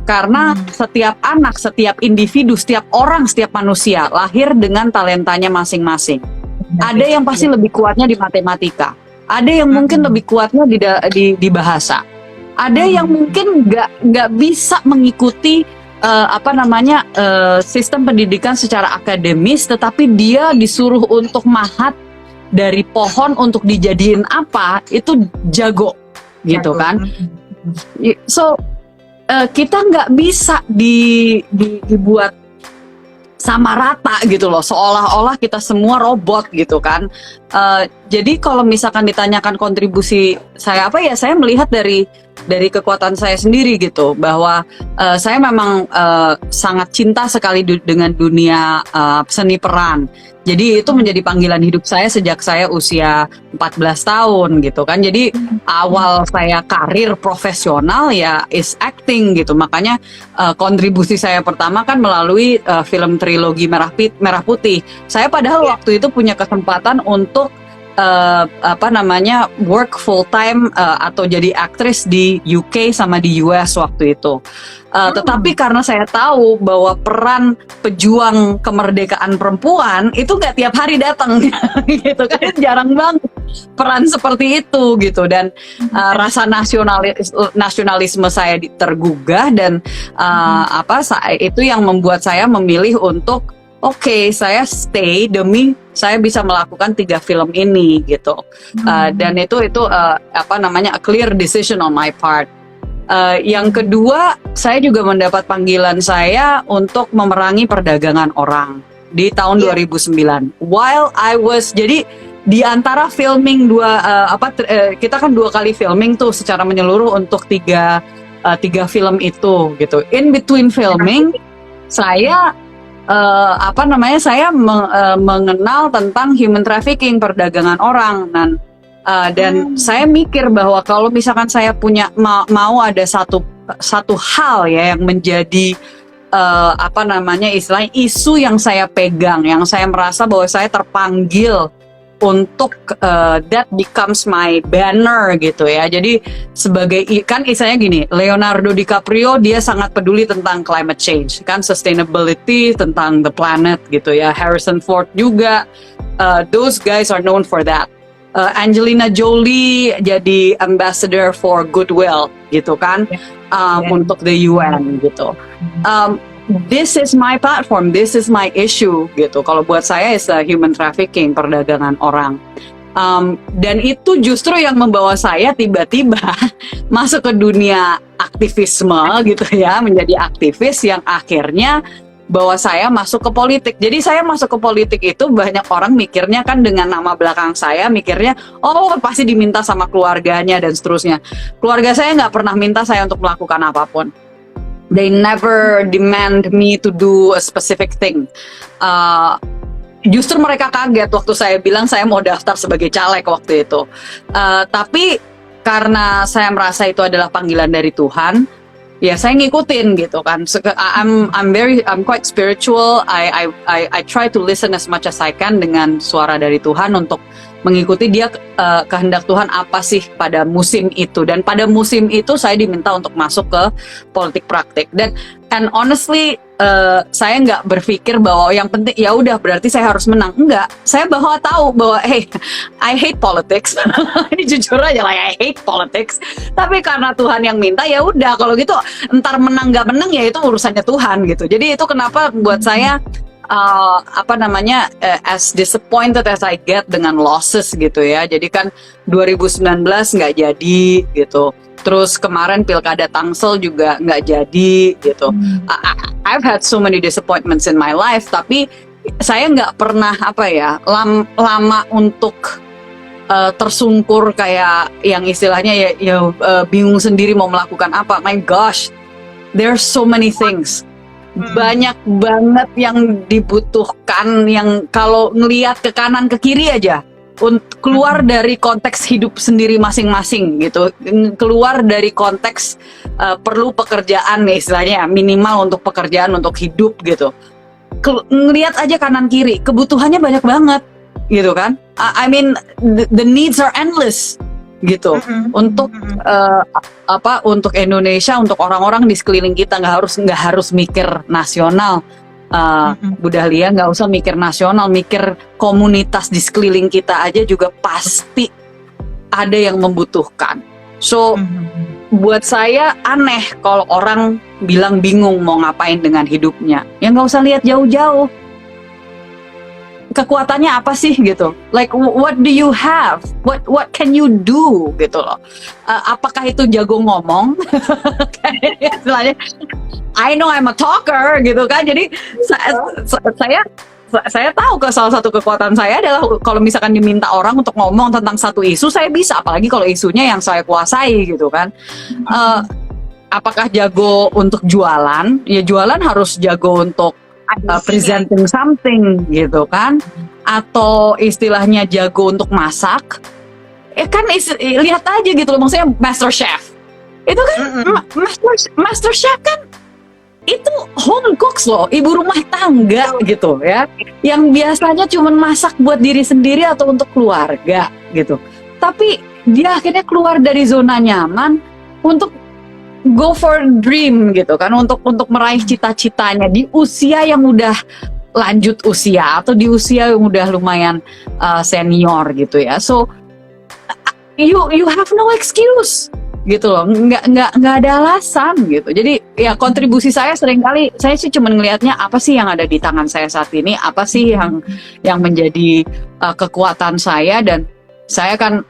Karena setiap anak, setiap individu, setiap orang, setiap manusia lahir dengan talentanya masing-masing. Ada yang pasti lebih kuatnya di matematika, ada yang mungkin lebih kuatnya di bahasa, ada yang mungkin nggak bisa mengikuti sistem pendidikan secara akademis, tetapi dia disuruh untuk mahat dari pohon untuk dijadiin apa, itu jago gitu kan. So kita nggak bisa dibuat sama rata gitu loh, seolah-olah kita semua robot gitu kan. Jadi kalau misalkan ditanyakan kontribusi saya apa, ya saya melihat dari kekuatan saya sendiri gitu, bahwa saya memang sangat cinta sekali dengan dunia seni peran. Jadi itu menjadi panggilan hidup saya sejak saya usia 14 tahun gitu kan. Jadi awal saya karir profesional ya is acting gitu. Makanya kontribusi saya pertama kan melalui film trilogi Merah Putih. Saya padahal waktu itu punya kesempatan untuk work full time atau jadi aktris di UK sama di US waktu itu. Tetapi karena saya tahu bahwa peran pejuang kemerdekaan perempuan itu nggak tiap hari datang gitu kan, jarang banget peran seperti itu gitu, dan rasa nasionalisme saya tergugah, dan itu yang membuat saya memilih untuk oke, saya stay demi saya bisa melakukan 3 film ini gitu. Dan itu a clear decision on my part. Yang kedua, saya juga mendapat panggilan saya untuk memerangi perdagangan orang di tahun 2009. While I was, jadi di antara filming kita kan 2 kali filming tuh secara menyeluruh untuk tiga film itu gitu. In between filming, saya mengenal tentang human trafficking, perdagangan orang, dan saya mikir bahwa kalau misalkan saya punya mau ada satu hal ya yang menjadi istilahnya isu yang saya pegang, yang saya merasa bahwa saya terpanggil untuk that becomes my banner gitu ya. Jadi sebagai kan istilahnya gini, Leonardo DiCaprio dia sangat peduli tentang climate change kan, sustainability, tentang the planet gitu ya. Harrison Ford juga, those guys are known for that. Angelina Jolie jadi ambassador for goodwill gitu kan, untuk the UN gitu. This is my platform, this is my issue gitu. Kalau buat saya is human trafficking, perdagangan orang. Dan itu justru yang membawa saya tiba-tiba masuk ke dunia aktivisme gitu ya, menjadi aktivis yang akhirnya bawa saya masuk ke politik. Jadi saya masuk ke politik itu banyak orang mikirnya kan dengan nama belakang saya, mikirnya oh pasti diminta sama keluarganya dan seterusnya. Keluarga saya nggak pernah minta saya untuk melakukan apapun. They never demand me to do a specific thing. Justru mereka kaget waktu saya bilang saya mau daftar sebagai caleg waktu itu. Tapi karena saya merasa itu adalah panggilan dari Tuhan, ya saya ngikutin gitu kan. I'm quite spiritual. I try to listen as much as I can dengan suara dari Tuhan untuk mengikuti dia, kehendak Tuhan apa sih pada musim itu. Dan pada musim itu saya diminta untuk masuk ke politik praktik. And honestly, saya nggak berpikir bahwa yang penting ya udah berarti saya harus menang. Enggak, saya tahu bahwa hey, I hate politics. Ini jujur aja lah, I hate politics. Tapi karena Tuhan yang minta, ya udah kalau gitu entar menang nggak menang ya itu urusannya Tuhan gitu. Jadi itu kenapa buat saya as disappointed as I get dengan losses gitu ya. Jadi kan 2019 nggak jadi gitu. Terus kemarin Pilkada Tangsel juga nggak jadi gitu. I've had so many disappointments in my life, tapi saya nggak pernah lama untuk tersungkur kayak yang istilahnya bingung sendiri mau melakukan apa. My gosh, there's so many things. Banyak banget yang dibutuhkan, yang kalau ngelihat ke kanan ke kiri aja keluar dari konteks hidup sendiri masing-masing gitu, keluar dari konteks perlu pekerjaan istilahnya, minimal untuk pekerjaan untuk hidup gitu. Ngelihat aja kanan kiri, kebutuhannya banyak banget gitu kan. I mean the needs are endless gitu untuk untuk Indonesia, untuk orang-orang di sekeliling kita. Nggak harus mikir nasional, Bu Dahlia, nggak usah mikir nasional, mikir komunitas di sekeliling kita aja juga pasti ada yang membutuhkan. So buat saya aneh kalau orang bilang bingung mau ngapain dengan hidupnya. Ya nggak usah lihat jauh-jauh. Kekuatannya apa sih gitu? Like what do you have? What can you do gitu loh? Apakah itu jago ngomong? Istilahnya, I know I'm a talker gitu kan. Jadi saya tahu ke salah satu kekuatan saya adalah kalau misalkan diminta orang untuk ngomong tentang satu isu, saya bisa, apalagi kalau isunya yang saya kuasai gitu kan. Apakah jago untuk jualan? Ya jualan harus jago untuk presenting something gitu kan, atau istilahnya jago untuk masak, kan lihat aja gitu loh, maksudnya Master Chef itu kan Master Chef kan itu home cooks loh, ibu rumah tangga gitu ya, yang biasanya cuma masak buat diri sendiri atau untuk keluarga gitu, tapi dia akhirnya keluar dari zona nyaman untuk go for dream gitu kan, untuk meraih cita-citanya di usia yang udah lanjut usia atau di usia yang udah lumayan senior gitu ya. So you have no excuse gitu loh, nggak ada alasan gitu. Jadi ya kontribusi saya seringkali saya sih cuma ngelihatnya apa sih yang ada di tangan saya saat ini, apa sih yang menjadi kekuatan saya, dan saya kan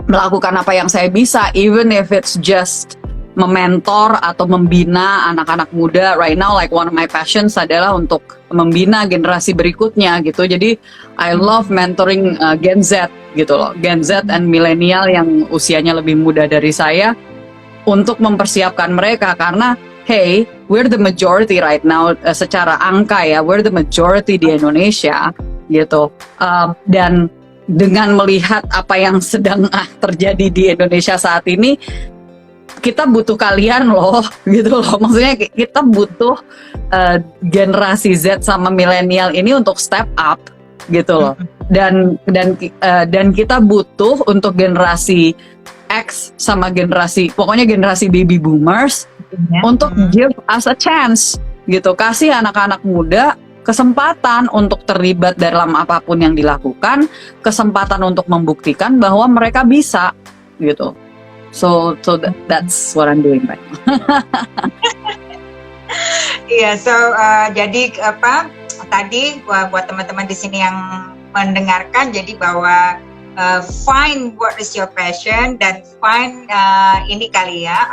melakukan apa yang saya bisa, even if it's just mementor atau membina anak-anak muda. Right now, like one of my passions adalah untuk membina generasi berikutnya gitu. Jadi I love mentoring Gen Z gitu loh, Gen Z and milenial yang usianya lebih muda dari saya, untuk mempersiapkan mereka, karena hey, we're the majority right now, secara angka ya, we're the majority di Indonesia gitu. Dan dengan melihat apa yang sedang terjadi di Indonesia saat ini, kita butuh kalian loh gitu loh, maksudnya kita butuh generasi Z sama milenial ini untuk step up gitu loh, dan kita butuh untuk generasi X sama pokoknya generasi baby boomers untuk give us a chance gitu, kasih anak-anak muda kesempatan untuk terlibat dalam apapun yang dilakukan, kesempatan untuk membuktikan bahwa mereka bisa gitu. So that's what I'm doing right now. Iya, jadi tadi buat teman-teman di sini yang mendengarkan, jadi bahwa find what is your passion, dan find ini kali ya,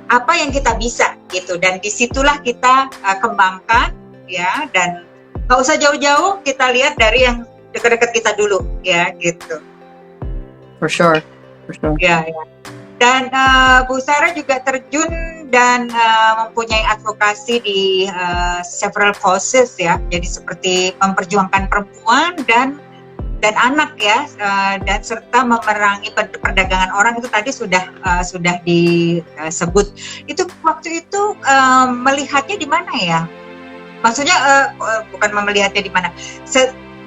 apa yang kita bisa gitu, dan disitulah kita kembangkan ya, dan nggak usah jauh-jauh, kita lihat dari yang dekat-dekat kita dulu ya gitu. For sure. Ya. Dan Bu Sarah juga terjun dan mempunyai advokasi di several causes ya. Jadi seperti memperjuangkan perempuan dan anak ya, dan serta memerangi perdagangan orang, itu tadi sudah disebut. Itu waktu itu melihatnya di mana ya? Maksudnya bukan melihatnya di mana.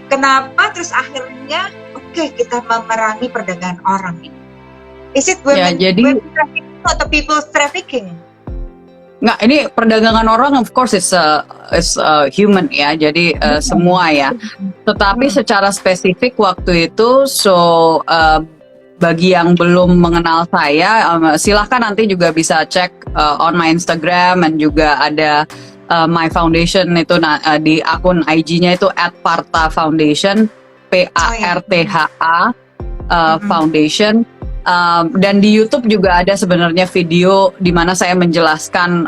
Kenapa terus akhirnya kita memerangi perdagangan orang ini? Is it women trafficking atau people trafficking? Nggak, ini perdagangan orang of course is human ya, jadi semua ya. Tetapi secara spesifik waktu itu, bagi yang belum mengenal saya, silahkan nanti juga bisa cek on my Instagram, dan juga ada my foundation itu di akun IG-nya itu @partha_foundation, PARTHA Foundation. Dan di YouTube juga ada sebenarnya video di mana saya menjelaskan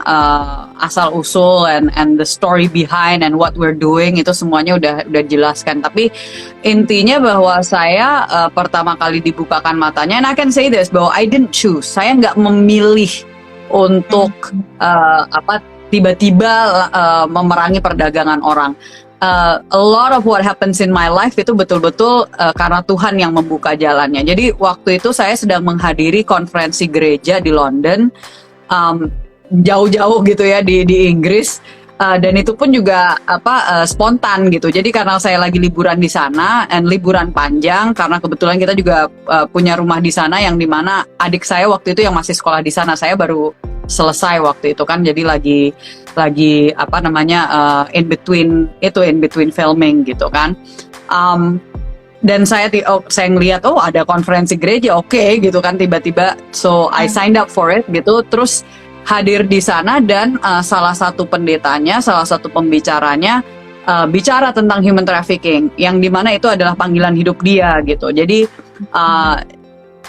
asal usul and the story behind and what we're doing, itu semuanya udah jelaskan. Tapi intinya bahwa saya pertama kali dibukakan matanya, and I can say this, bahwa I didn't choose, saya nggak memilih untuk tiba-tiba memerangi perdagangan orang. A lot of what happens in my life itu betul-betul karena Tuhan yang membuka jalannya. Jadi waktu itu saya sedang menghadiri konferensi gereja di London, jauh-jauh gitu ya, di Inggris, Dan itu pun juga spontan gitu. Jadi karena saya lagi liburan di sana, dan liburan panjang, karena kebetulan kita juga punya rumah di sana yang dimana adik saya waktu itu yang masih sekolah di sana, saya baru selesai waktu itu kan, jadi lagi in between filming gitu kan. Dan saya ngeliat ada konferensi gereja, oke, gitu kan, tiba-tiba so I signed up for it gitu, terus hadir di sana dan salah satu pendetanya, salah satu pembicaranya bicara tentang human trafficking, yang dimana itu adalah panggilan hidup dia gitu. Jadi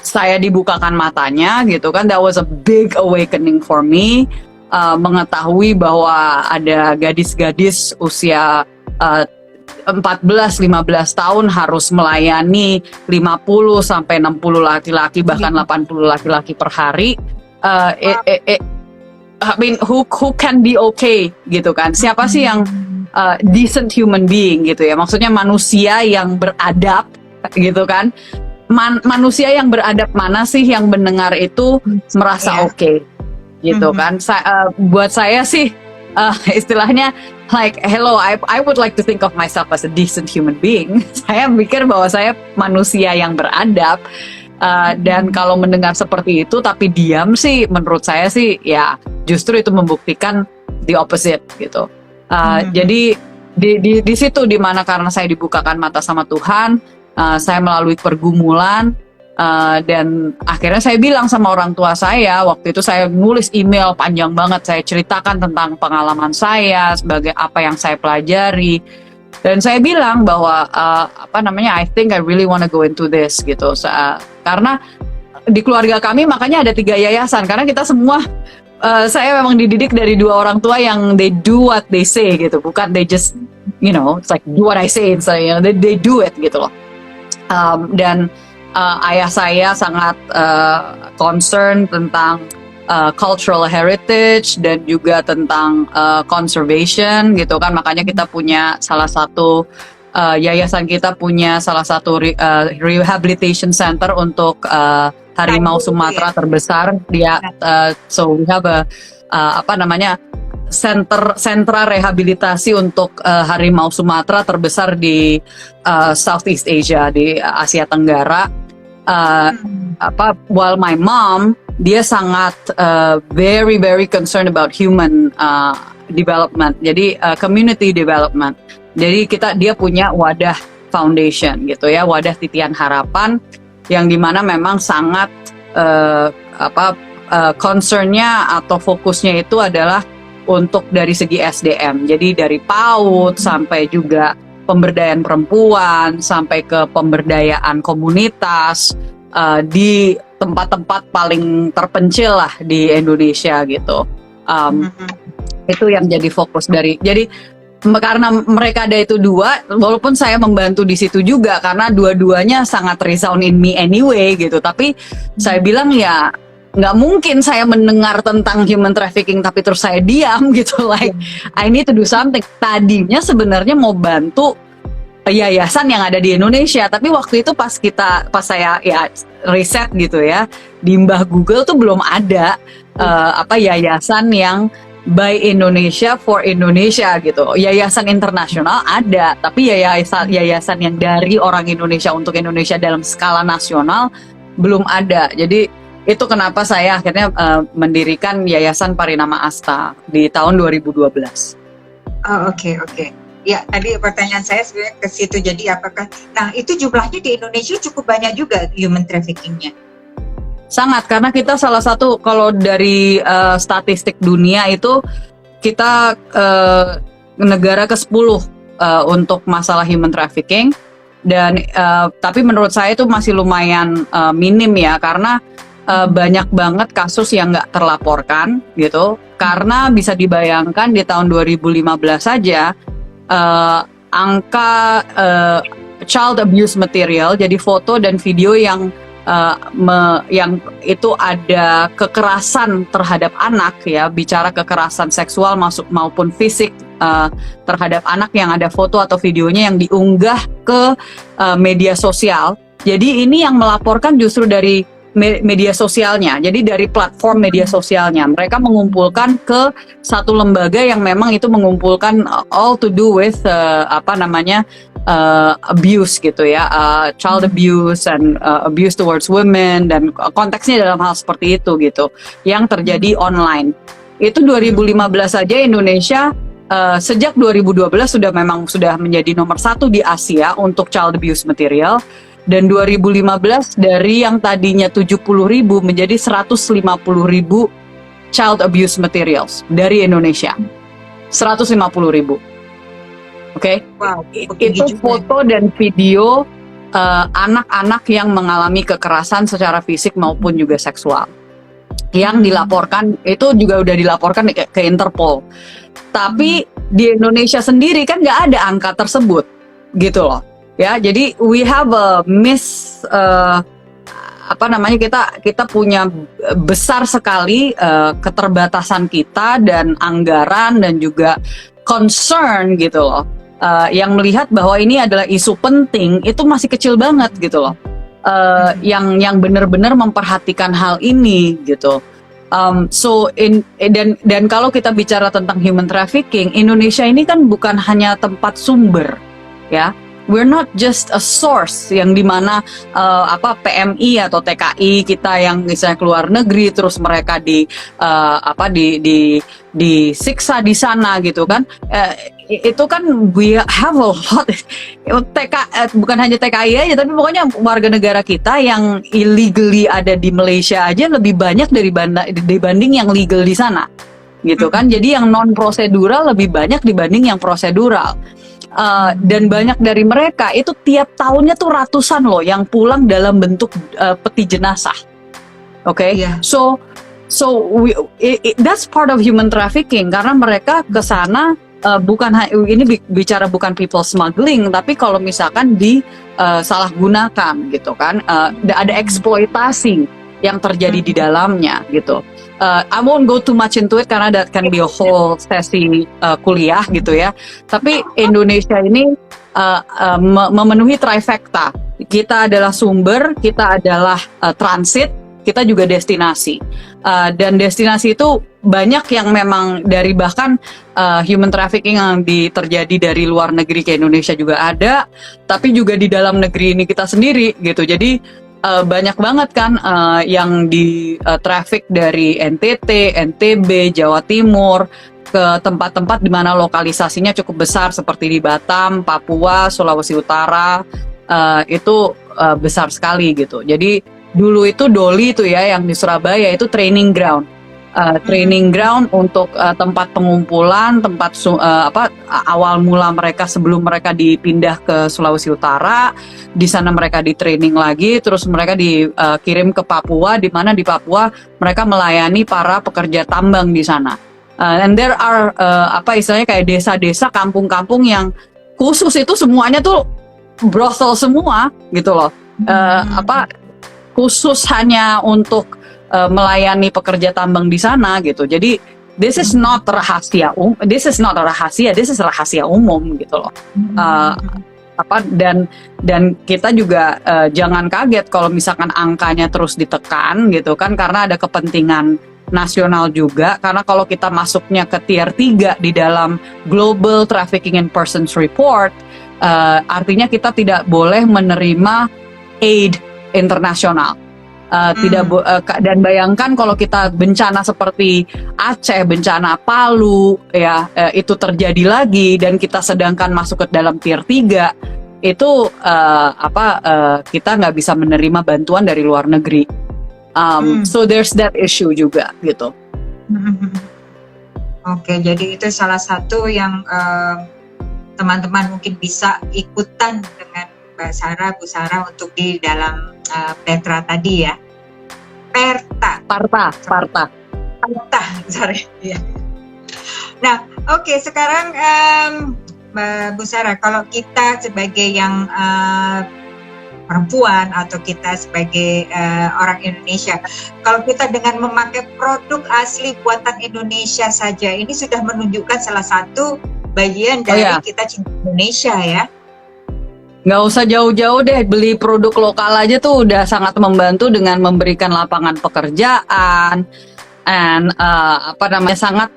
saya dibukakan matanya gitu kan, that was a big awakening for me, mengetahui bahwa ada gadis-gadis usia 14-15 tahun harus melayani 50 sampai 60 laki-laki, bahkan 80 laki-laki per hari. I mean, who can be okay gitu kan? Siapa sih yang decent human being gitu ya? Maksudnya manusia yang beradab gitu kan? Manusia yang beradab mana sih yang mendengar itu merasa oke gitu kan? Buat saya sih istilahnya like, hello, I would like to think of myself as a decent human being. Saya mikir bahwa saya manusia yang beradab. Dan kalau mendengar seperti itu tapi diam sih, menurut saya sih ya justru itu membuktikan the opposite gitu. Jadi di situ dimana karena saya dibukakan mata sama Tuhan, saya melalui pergumulan, dan akhirnya saya bilang sama orang tua saya, waktu itu saya nulis email panjang banget, saya ceritakan tentang pengalaman saya sebagai apa yang saya pelajari. Dan saya bilang bahwa I think I really want to go into this gitu. Karena di keluarga kami makanya ada 3 yayasan, karena kita semua saya memang dididik dari 2 orang tua yang they do what they say gitu, bukan they just it's like do what I say, so, they do it gitu loh. Dan ayah saya sangat concern tentang cultural heritage dan juga tentang conservation gitu kan, makanya kita punya salah satu yayasan kita punya salah satu rehabilitation center untuk harimau Sumatera terbesar dia, so we have a sentra rehabilitasi untuk harimau Sumatera terbesar di Southeast Asia, di Asia Tenggara. While my mom, dia sangat very very concerned about human development, jadi community development. Jadi dia punya Wadah Foundation gitu ya, Wadah Titian Harapan, yang dimana memang sangat concernnya atau fokusnya itu adalah untuk dari segi SDM, jadi dari PAUD sampai juga pemberdayaan perempuan sampai ke pemberdayaan komunitas di tempat-tempat paling terpencil lah di Indonesia gitu. Itu yang jadi fokus karena mereka ada itu 2, walaupun saya membantu di situ juga karena dua-duanya sangat resound in me anyway gitu, tapi saya bilang ya nggak mungkin saya mendengar tentang human trafficking tapi terus saya diam gitu, like I need to do something. Tadinya sebenarnya mau bantu yayasan yang ada di Indonesia, tapi waktu itu pas saya ya riset gitu ya di Mbah Google tuh belum ada yayasan yang by Indonesia for Indonesia gitu. Yayasan internasional ada, tapi yayasan yang dari orang Indonesia untuk Indonesia dalam skala nasional belum ada. Jadi itu kenapa saya akhirnya mendirikan Yayasan Parinama Asta di tahun 2012. Oh, oke. Ya, tadi pertanyaan saya sebenarnya ke situ. Jadi apakah, itu jumlahnya di Indonesia cukup banyak juga human trafficking-nya? Sangat, karena kita salah satu, kalau dari statistik dunia itu kita negara ke-10 untuk masalah human trafficking, dan tapi menurut saya itu masih lumayan minim ya, karena banyak banget kasus yang nggak terlaporkan gitu, karena bisa dibayangkan di tahun 2015 saja angka child abuse material, jadi foto dan video yang itu ada kekerasan terhadap anak ya, bicara kekerasan seksual maupun fisik terhadap anak, yang ada foto atau videonya yang diunggah ke media sosial. Jadi ini yang melaporkan justru dari media sosialnya. Jadi dari platform media sosialnya mereka mengumpulkan ke satu lembaga yang memang itu mengumpulkan all to do with abuse gitu ya, child abuse and abuse towards women, dan konteksnya dalam hal seperti itu gitu yang terjadi online. Itu 2015 saja Indonesia sejak 2012 sudah menjadi nomor 1 di Asia untuk child abuse material. Dan 2015 dari yang tadinya 70.000 menjadi 150.000 child abuse materials dari Indonesia. 150.000. Oke. Wow, Itu foto dan video anak-anak yang mengalami kekerasan secara fisik maupun juga seksual. Yang dilaporkan itu juga udah dilaporkan ke Interpol. Tapi di Indonesia sendiri kan nggak ada angka tersebut, gitu loh. Ya, jadi we have a kita punya besar sekali keterbatasan kita dan anggaran dan juga concern gitu loh, yang melihat bahwa ini adalah isu penting itu masih kecil banget gitu loh, yang benar-benar memperhatikan hal ini gitu. Dan kalau kita bicara tentang human trafficking, Indonesia ini kan bukan hanya tempat sumber, ya. We're not just a source yang dimana PMI atau TKI kita yang misalnya keluar negeri terus mereka disiksa di sana gitu kan. Itu kan we have a lot bukan hanya TKI aja, tapi pokoknya warga negara kita yang illegally ada di Malaysia aja lebih banyak dibanding yang legal di sana gitu kan. Jadi yang non prosedural lebih banyak dibanding yang prosedural. Dan banyak dari mereka itu tiap tahunnya tuh ratusan loh yang pulang dalam bentuk peti jenazah. Oke, Yeah. so that's part of human trafficking karena mereka ke sana ini bicara bukan people smuggling, tapi kalau misalkan salah gunakan gitu kan, ada eksploitasi yang terjadi di dalamnya gitu. I won't go too much into it karena that can be a whole sesi kuliah gitu ya. Tapi Indonesia ini memenuhi trifecta. Kita adalah sumber, kita adalah transit, kita juga destinasi. Dan destinasi itu banyak yang memang dari bahkan human trafficking yang terjadi dari luar negeri ke Indonesia juga ada, tapi juga di dalam negeri ini kita sendiri gitu. Jadi banyak banget kan yang di traffic dari NTT, NTB, Jawa Timur ke tempat-tempat di mana lokalisasinya cukup besar seperti di Batam, Papua, Sulawesi Utara, itu besar sekali gitu. Jadi dulu itu Doli itu ya yang di Surabaya itu training ground. Training ground untuk tempat pengumpulan, tempat awal mula mereka sebelum mereka dipindah ke Sulawesi Utara. Di sana mereka di training lagi, terus mereka dikirim ke Papua, di mana di Papua mereka melayani para pekerja tambang di sana. And there are istilahnya kayak desa-desa, kampung-kampung yang khusus itu semuanya tuh brothel semua gitu loh. Khusus hanya untuk melayani pekerja tambang di sana gitu. Jadi this is not rahasia umum gitu loh. Dan kita juga jangan kaget kalau misalkan angkanya terus ditekan gitu kan, karena ada kepentingan nasional juga, karena kalau kita masuknya ke tier 3 di dalam Global Trafficking in Persons Report, artinya kita tidak boleh menerima aid internasional. Dan bayangkan kalau kita bencana seperti Aceh, bencana Palu ya, itu terjadi lagi dan kita sedangkan masuk ke dalam tier 3, itu kita nggak bisa menerima bantuan dari luar negeri. So there's that issue juga gitu. Oke, jadi itu salah satu yang teman-teman mungkin bisa ikutan dengan Mbak Sarah, Bu Sarah untuk di dalam Petra tadi ya. Parta, sorry. Ya. Nah, oke, sekarang Mbak Bu Sarah, kalau kita sebagai yang perempuan atau kita sebagai orang Indonesia, kalau kita dengan memakai produk asli buatan Indonesia saja, ini sudah menunjukkan salah satu bagian dari kita cinta Indonesia ya. nggak usah jauh-jauh deh, beli produk lokal aja tuh udah sangat membantu dengan memberikan lapangan pekerjaan, and apa namanya, sangat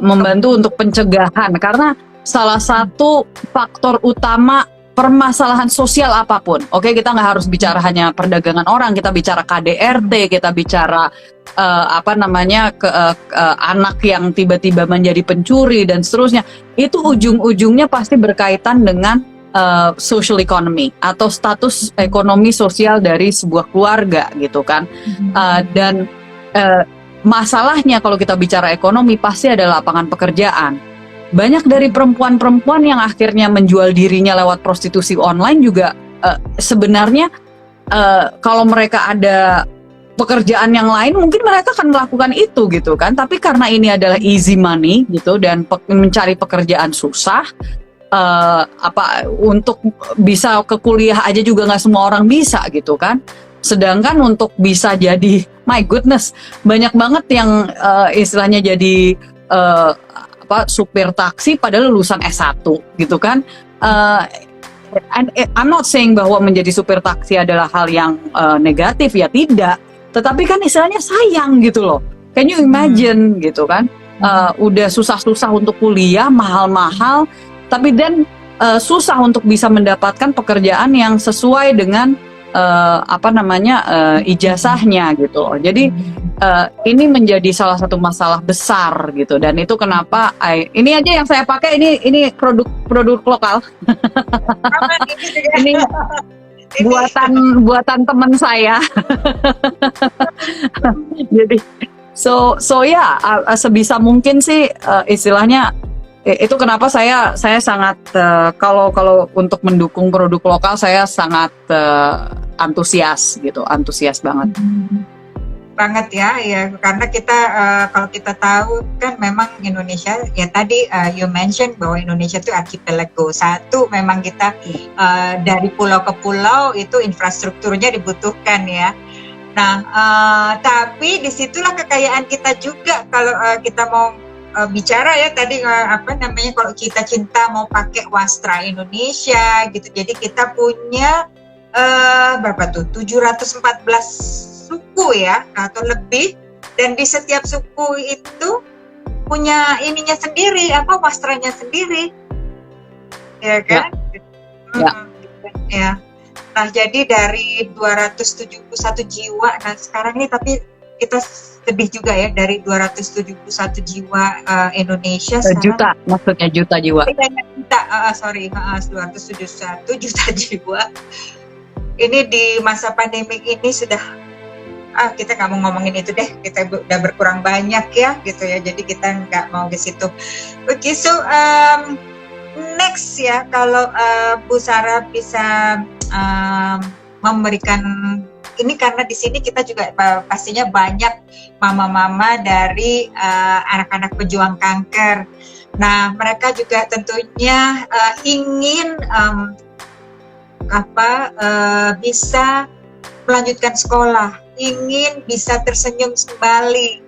membantu untuk pencegahan, karena salah satu faktor utama permasalahan sosial apapun. Oke, kita nggak harus bicara hanya perdagangan orang, kita bicara KDRT, kita bicara apa namanya anak yang tiba-tiba menjadi pencuri dan seterusnya. Itu ujung-ujungnya pasti berkaitan dengan social economy atau status ekonomi sosial dari sebuah keluarga gitu kan. Dan masalahnya kalau kita bicara ekonomi pasti ada lapangan pekerjaan. Banyak dari perempuan-perempuan yang akhirnya menjual dirinya lewat prostitusi online juga sebenarnya kalau mereka ada pekerjaan yang lain mungkin mereka akan melakukan itu gitu kan. Tapi karena ini adalah easy money gitu dan mencari pekerjaan susah, untuk bisa ke kuliah aja juga nggak semua orang bisa gitu kan. Sedangkan untuk bisa jadi, my goodness, banyak banget yang istilahnya jadi supir taksi padahal lulusan S1 gitu kan. I'm not saying bahwa menjadi supir taksi adalah hal yang negatif, ya tidak. Tetapi kan istilahnya sayang gitu loh. Can you imagine gitu kan? Udah susah-susah untuk kuliah, mahal-mahal, tapi dan susah untuk bisa mendapatkan pekerjaan yang sesuai dengan ijazahnya gitu loh. Jadi ini menjadi salah satu masalah besar gitu, dan itu kenapa ini aja yang saya pakai ini produk lokal. Ini buatan teman saya. Jadi so ya sebisa mungkin sih istilahnya itu kenapa saya sangat kalau untuk mendukung produk lokal saya sangat antusias banget. Banget ya karena kita kalau kita tahu kan memang Indonesia ya tadi you mention bahwa Indonesia itu archipelago satu, memang kita dari pulau ke pulau itu infrastrukturnya dibutuhkan ya. Nah tapi disitulah kekayaan kita juga kalau kita mau bicara ya tadi kalau kita cinta mau pakai wastra Indonesia gitu, jadi kita punya berapa tuh 714 suku ya atau lebih, dan di setiap suku itu punya ininya sendiri, wastranya sendiri ya kan ya. Nah jadi dari 271 jiwa, nah sekarang ini tapi kita sedih juga ya, dari 271 jiwa Indonesia juta, maksudnya juta jiwa. 271 juta jiwa ini di masa pandemik ini sudah kita nggak mau ngomongin itu deh, kita udah berkurang banyak ya gitu ya, jadi kita nggak mau ke situ. Oke, so next ya, kalau Bu Sarah bisa memberikan ini, karena di sini kita juga pastinya banyak mama-mama dari anak-anak pejuang kanker. Nah, mereka juga tentunya ingin bisa melanjutkan sekolah, ingin bisa tersenyum kembali,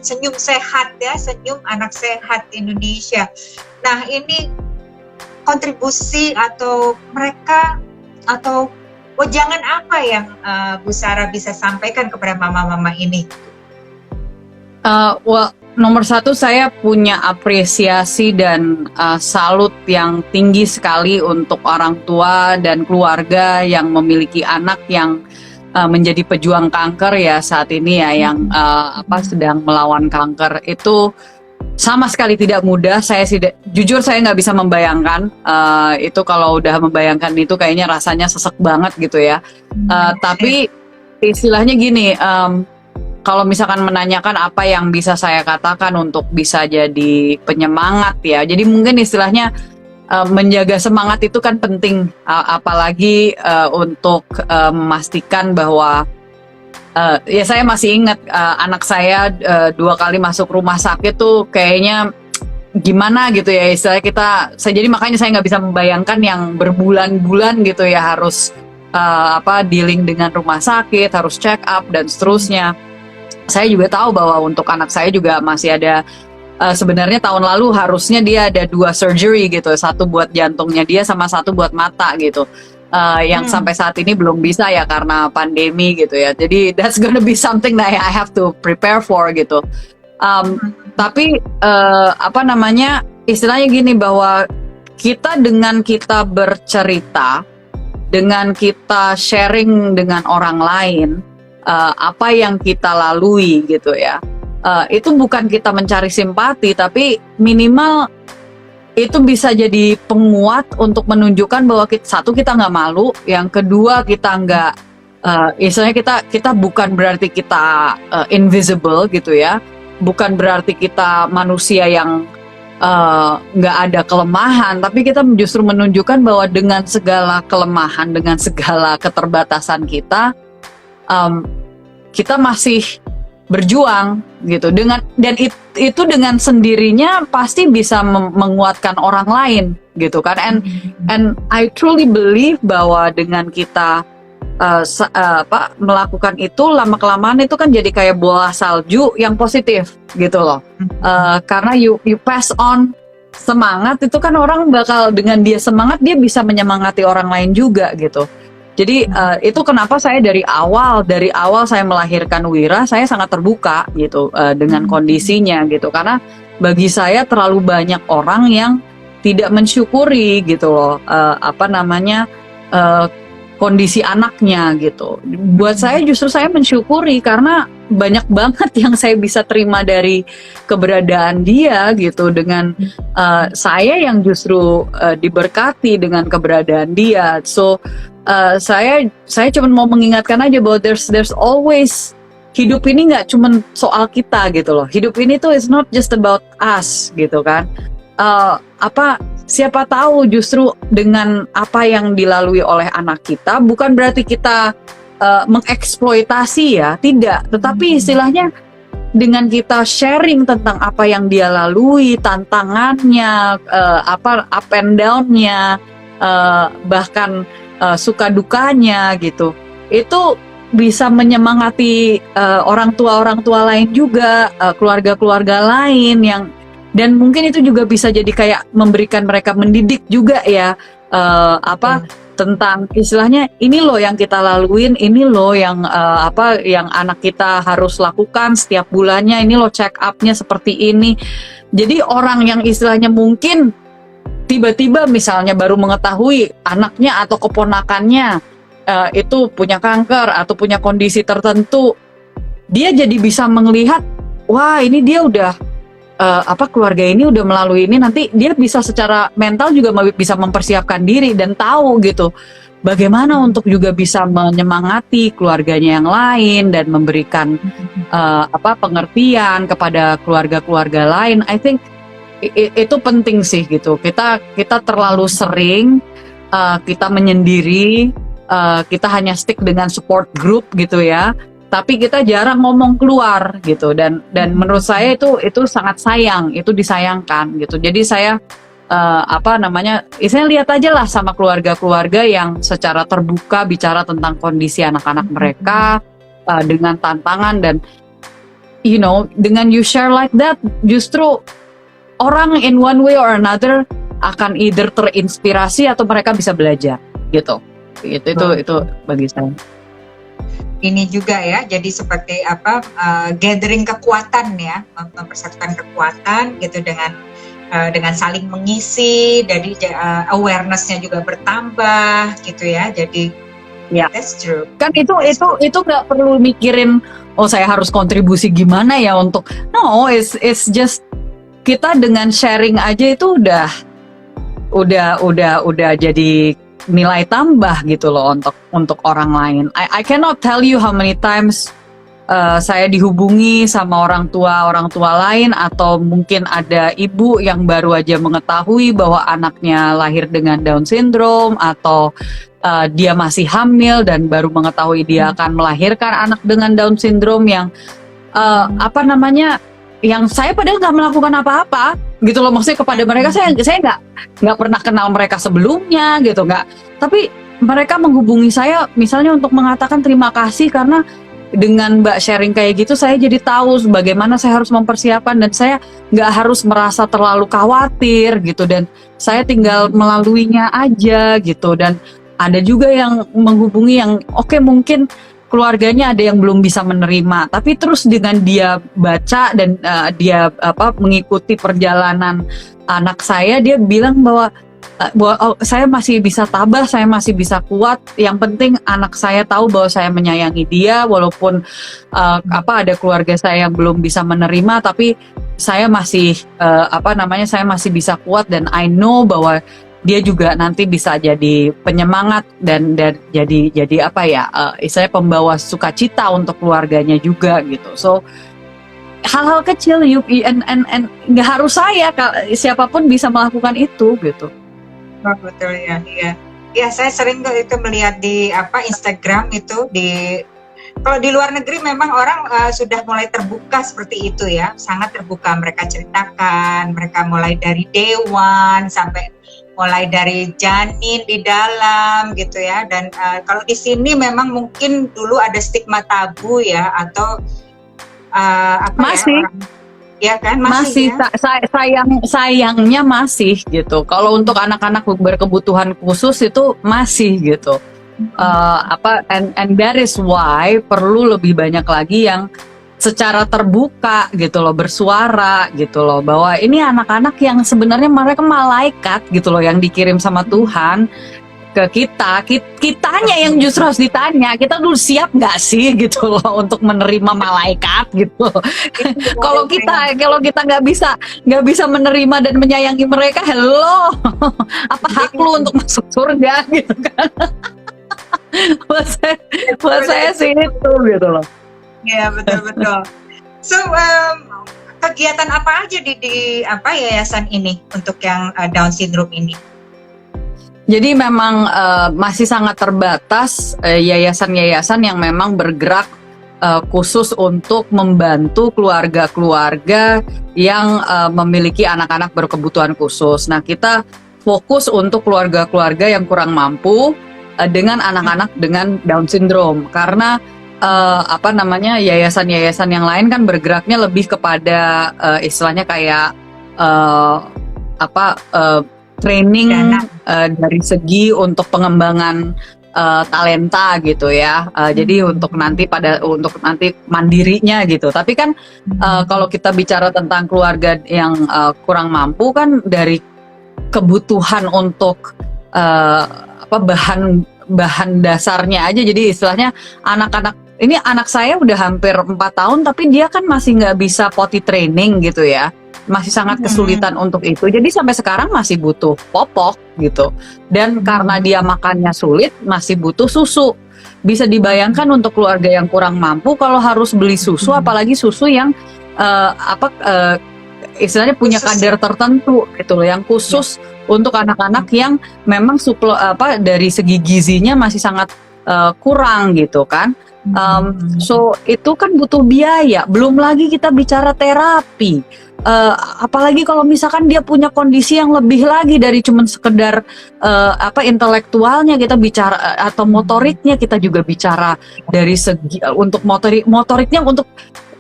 senyum sehat ya, senyum anak sehat Indonesia. Nah, ini kontribusi atau mereka atau jangan apa yang Bu Sarah bisa sampaikan kepada mama-mama ini? Nomor satu, saya punya apresiasi dan salut yang tinggi sekali untuk orang tua dan keluarga yang memiliki anak yang menjadi pejuang kanker ya saat ini ya, yang sedang melawan kanker. Itu sama sekali tidak mudah. Jujur saya nggak bisa membayangkan itu, kalau udah membayangkan itu kayaknya rasanya sesek banget gitu ya. Tapi istilahnya gini, kalau misalkan menanyakan apa yang bisa saya katakan untuk bisa jadi penyemangat ya, jadi mungkin istilahnya menjaga semangat itu kan penting, apalagi untuk memastikan bahwa ya saya masih ingat anak saya 2 kali masuk rumah sakit tuh kayaknya gimana gitu ya, istilahnya jadi makanya saya nggak bisa membayangkan yang berbulan-bulan gitu ya harus dealing dengan rumah sakit, harus check up dan seterusnya. Saya juga tahu bahwa untuk anak saya juga masih ada sebenarnya tahun lalu harusnya dia ada 2 surgery gitu, satu buat jantungnya dia sama satu buat mata gitu. Yang sampai saat ini belum bisa ya karena pandemi gitu ya. Jadi that's gonna be something that I have to prepare for gitu. Tapi apa namanya, istilahnya gini, bahwa dengan kita bercerita, dengan kita sharing dengan orang lain apa yang kita lalui gitu ya, itu bukan kita mencari simpati, tapi minimal itu bisa jadi penguat untuk menunjukkan bahwa satu, kita nggak malu, yang kedua kita nggak istilahnya kita bukan berarti kita invisible gitu ya, bukan berarti kita manusia yang nggak ada kelemahan, tapi kita justru menunjukkan bahwa dengan segala kelemahan, dengan segala keterbatasan kita, kita masih berjuang gitu, itu dengan sendirinya pasti bisa menguatkan orang lain gitu kan. And I truly believe bahwa dengan kita melakukan itu, lama-kelamaan itu kan jadi kayak bola salju yang positif gitu loh. Karena you pass on semangat, itu kan orang bakal, dengan dia semangat dia bisa menyemangati orang lain juga gitu. Jadi itu kenapa saya dari awal saya melahirkan Wira, saya sangat terbuka gitu dengan kondisinya gitu, karena bagi saya terlalu banyak orang yang tidak mensyukuri gitu loh kondisi anaknya gitu. Buat saya justru saya mensyukuri karena banyak banget yang saya bisa terima dari keberadaan dia gitu, dengan saya yang justru diberkati dengan keberadaan dia. So saya cuma mau mengingatkan aja bahwa there's always, hidup ini nggak cuma soal kita gitu loh. Hidup ini tuh is not just about us gitu kan. Siapa tahu justru dengan apa yang dilalui oleh anak kita, bukan berarti kita mengeksploitasi ya, tidak. Tetapi istilahnya dengan kita sharing tentang apa yang dia lalui, tantangannya, up and down-nya, bahkan suka dukanya gitu, itu bisa menyemangati orang tua lain juga, keluarga-keluarga lain yang, dan mungkin itu juga bisa jadi kayak memberikan mereka, mendidik juga ya, tentang istilahnya ini loh yang kita laluin, ini loh yang yang anak kita harus lakukan setiap bulannya, ini loh check up-nya seperti ini. Jadi orang yang istilahnya mungkin tiba-tiba misalnya baru mengetahui anaknya atau keponakannya itu punya kanker atau punya kondisi tertentu, dia jadi bisa melihat, wah ini dia udah keluarga ini udah melalui ini, nanti dia bisa secara mental juga bisa mempersiapkan diri dan tahu gitu bagaimana untuk juga bisa menyemangati keluarganya yang lain dan memberikan pengertian kepada keluarga-keluarga lain. I think itu penting sih gitu. Kita terlalu sering kita menyendiri, kita hanya stick dengan support group gitu ya, tapi kita jarang ngomong keluar gitu, dan menurut saya itu sangat sayang, itu disayangkan gitu. Jadi saya saya lihat aja lah sama keluarga-keluarga yang secara terbuka bicara tentang kondisi anak-anak mereka dengan tantangan, dan dengan you share like that, justru orang in one way or another akan either terinspirasi atau mereka bisa belajar gitu. Itu bagi saya. Ini juga ya, jadi seperti gathering kekuatan ya, mempersatukan kekuatan gitu dengan saling mengisi, dari awareness-nya juga bertambah gitu ya. Jadi ya, that's true. Kan itu nggak perlu mikirin saya harus kontribusi gimana ya untuk, no, it's just kita dengan sharing aja itu udah jadi nilai tambah gitu loh untuk orang lain. I cannot tell you how many times saya dihubungi sama orang tua lain, atau mungkin ada ibu yang baru aja mengetahui bahwa anaknya lahir dengan Down syndrome, atau dia masih hamil dan baru mengetahui dia akan melahirkan anak dengan Down syndrome yang yang saya padahal nggak melakukan apa-apa gitu loh. Maksudnya kepada mereka saya nggak pernah kenal mereka sebelumnya gitu, nggak. Tapi mereka menghubungi saya misalnya untuk mengatakan terima kasih karena dengan Mbak sharing kayak gitu, saya jadi tahu bagaimana saya harus mempersiapkan dan saya nggak harus merasa terlalu khawatir gitu, dan saya tinggal melaluinya aja gitu. Dan ada juga yang menghubungi yang oke, mungkin keluarganya ada yang belum bisa menerima, tapi terus dengan dia baca dan dia mengikuti perjalanan anak saya, dia bilang bahwa saya masih bisa tabah, saya masih bisa kuat. Yang penting anak saya tahu bahwa saya menyayangi dia, walaupun ada keluarga saya yang belum bisa menerima, tapi saya masih saya masih bisa kuat, dan I know bahwa dia juga nanti bisa jadi penyemangat dan jadi istilahnya pembawa sukacita untuk keluarganya juga gitu. So hal-hal kecil and nggak harus siapapun bisa melakukan itu gitu. Oh, betul ya, iya. Ya, saya sering tuh itu melihat di Instagram itu kalau di luar negeri memang orang sudah mulai terbuka seperti itu ya, sangat terbuka. Mereka ceritakan, mereka mulai dari day one sampai mulai dari janin di dalam gitu ya. Dan kalau di sini memang mungkin dulu ada stigma tabu ya, atau masih. Ya kan, masih ya? sayangnya masih gitu. Kalau untuk anak-anak berkebutuhan khusus itu masih gitu. And that is why perlu lebih banyak lagi yang secara terbuka gitu loh, bersuara gitu loh, bahwa ini anak-anak yang sebenarnya mereka malaikat gitu loh, yang dikirim sama Tuhan ke kitanya yang justru harus ditanya, kita dulu siap nggak sih gitu loh untuk menerima malaikat gitu. Kalau kita nggak bisa menerima dan menyayangi mereka, hello, apa hak lu untuk masuk surga gitu kan? buat saya sih itu gitu loh. Ya, betul. So kegiatan apa aja di yayasan ini untuk yang Down syndrome ini? Jadi memang masih sangat terbatas yayasan-yayasan yang memang bergerak khusus untuk membantu keluarga-keluarga yang memiliki anak-anak berkebutuhan khusus. Nah, kita fokus untuk keluarga-keluarga yang kurang mampu dengan anak-anak dengan Down syndrome, karena yayasan-yayasan yang lain kan bergeraknya lebih kepada istilahnya kayak training dari segi untuk pengembangan talenta gitu ya. Jadi untuk nanti mandirinya gitu. Tapi kan kalau kita bicara tentang keluarga yang kurang mampu kan, dari kebutuhan untuk bahan dasarnya aja. Jadi istilahnya anak saya udah hampir 4 tahun tapi dia kan masih nggak bisa potty training gitu ya. Masih sangat kesulitan untuk itu. Jadi sampai sekarang masih butuh popok gitu. Dan karena dia makannya sulit, masih butuh susu. Bisa dibayangkan untuk keluarga yang kurang mampu kalau harus beli susu, apalagi susu yang istilahnya punya kadar tertentu gitu loh, yang khusus untuk anak-anak yang memang dari segi gizinya masih sangat kurang gitu kan. So itu kan butuh biaya. Belum lagi kita bicara terapi. Apalagi kalau misalkan dia punya kondisi yang lebih lagi dari cuman sekedar intelektualnya, kita bicara atau motoriknya, kita juga bicara dari segi untuk motoriknya. Untuk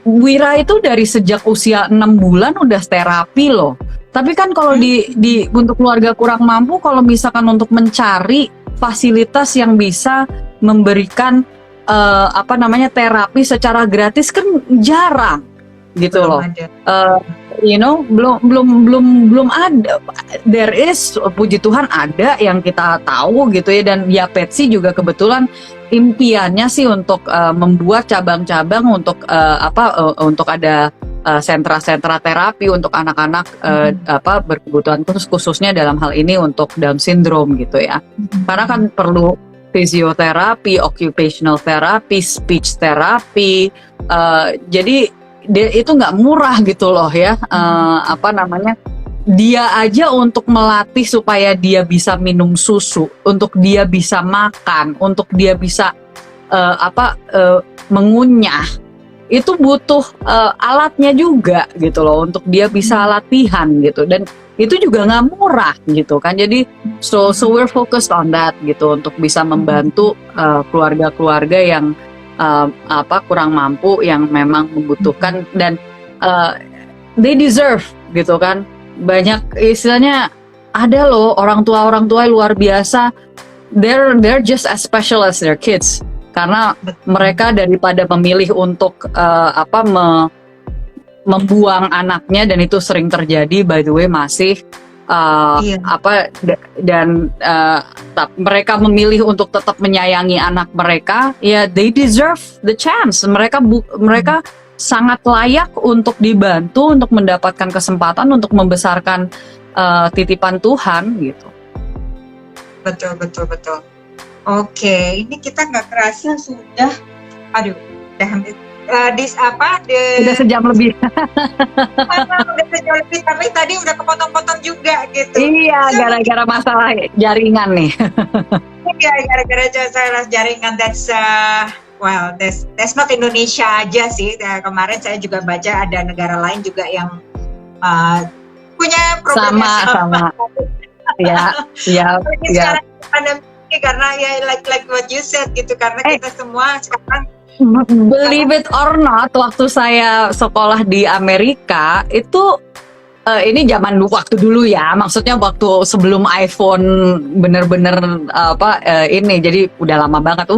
Wira itu dari sejak usia 6 bulan udah terapi loh. Tapi kan kalau di untuk keluarga kurang mampu, kalau misalkan untuk mencari fasilitas yang bisa memberikan terapi secara gratis kan jarang gitu loh. Belum ada. There is, puji Tuhan ada yang kita tahu gitu ya. Dan ya Petsy juga kebetulan impiannya sih untuk membuat cabang-cabang untuk ada sentra-sentra terapi untuk anak-anak berkebutuhan khususnya dalam hal ini untuk Down syndrome gitu ya. Karena kan perlu fisioterapi, occupational therapy, speech therapy. Jadi itu nggak murah gitu loh ya. Dia aja untuk melatih supaya dia bisa minum susu, untuk dia bisa makan, untuk dia bisa mengunyah, itu butuh alatnya juga gitu loh, untuk dia bisa latihan gitu. Dan itu juga nggak murah gitu kan. Jadi so we're focused on that gitu, untuk bisa membantu keluarga-keluarga yang kurang mampu yang memang membutuhkan, dan they deserve gitu kan. Banyak istilahnya, ada loh orang tua luar biasa, they're just as special as their kids, karena mereka daripada memilih untuk membuang anaknya, dan itu sering terjadi by the way, masih mereka memilih untuk tetap menyayangi anak mereka, ya they deserve the chance. Mereka sangat layak untuk dibantu, untuk mendapatkan kesempatan untuk membesarkan titipan Tuhan gitu. Betul. Oke, ini kita nggak kerasa sudah, udah hampir udah sejam lebih. udah sejam lebih, tapi tadi udah kepotong-potong juga gitu. Iya, gara-gara masalah jaringan nih. Iya, gara-gara masalah jaringan. That's not Indonesia aja sih. Kemarin saya juga baca ada negara lain juga yang punya problem sama. Ya. Sekarang pandemi, karena ya like what you said gitu, karena kita semua sekarang, believe it or not, waktu saya sekolah di Amerika itu ini zaman waktu dulu ya, maksudnya waktu sebelum iPhone bener-bener ini, jadi udah lama banget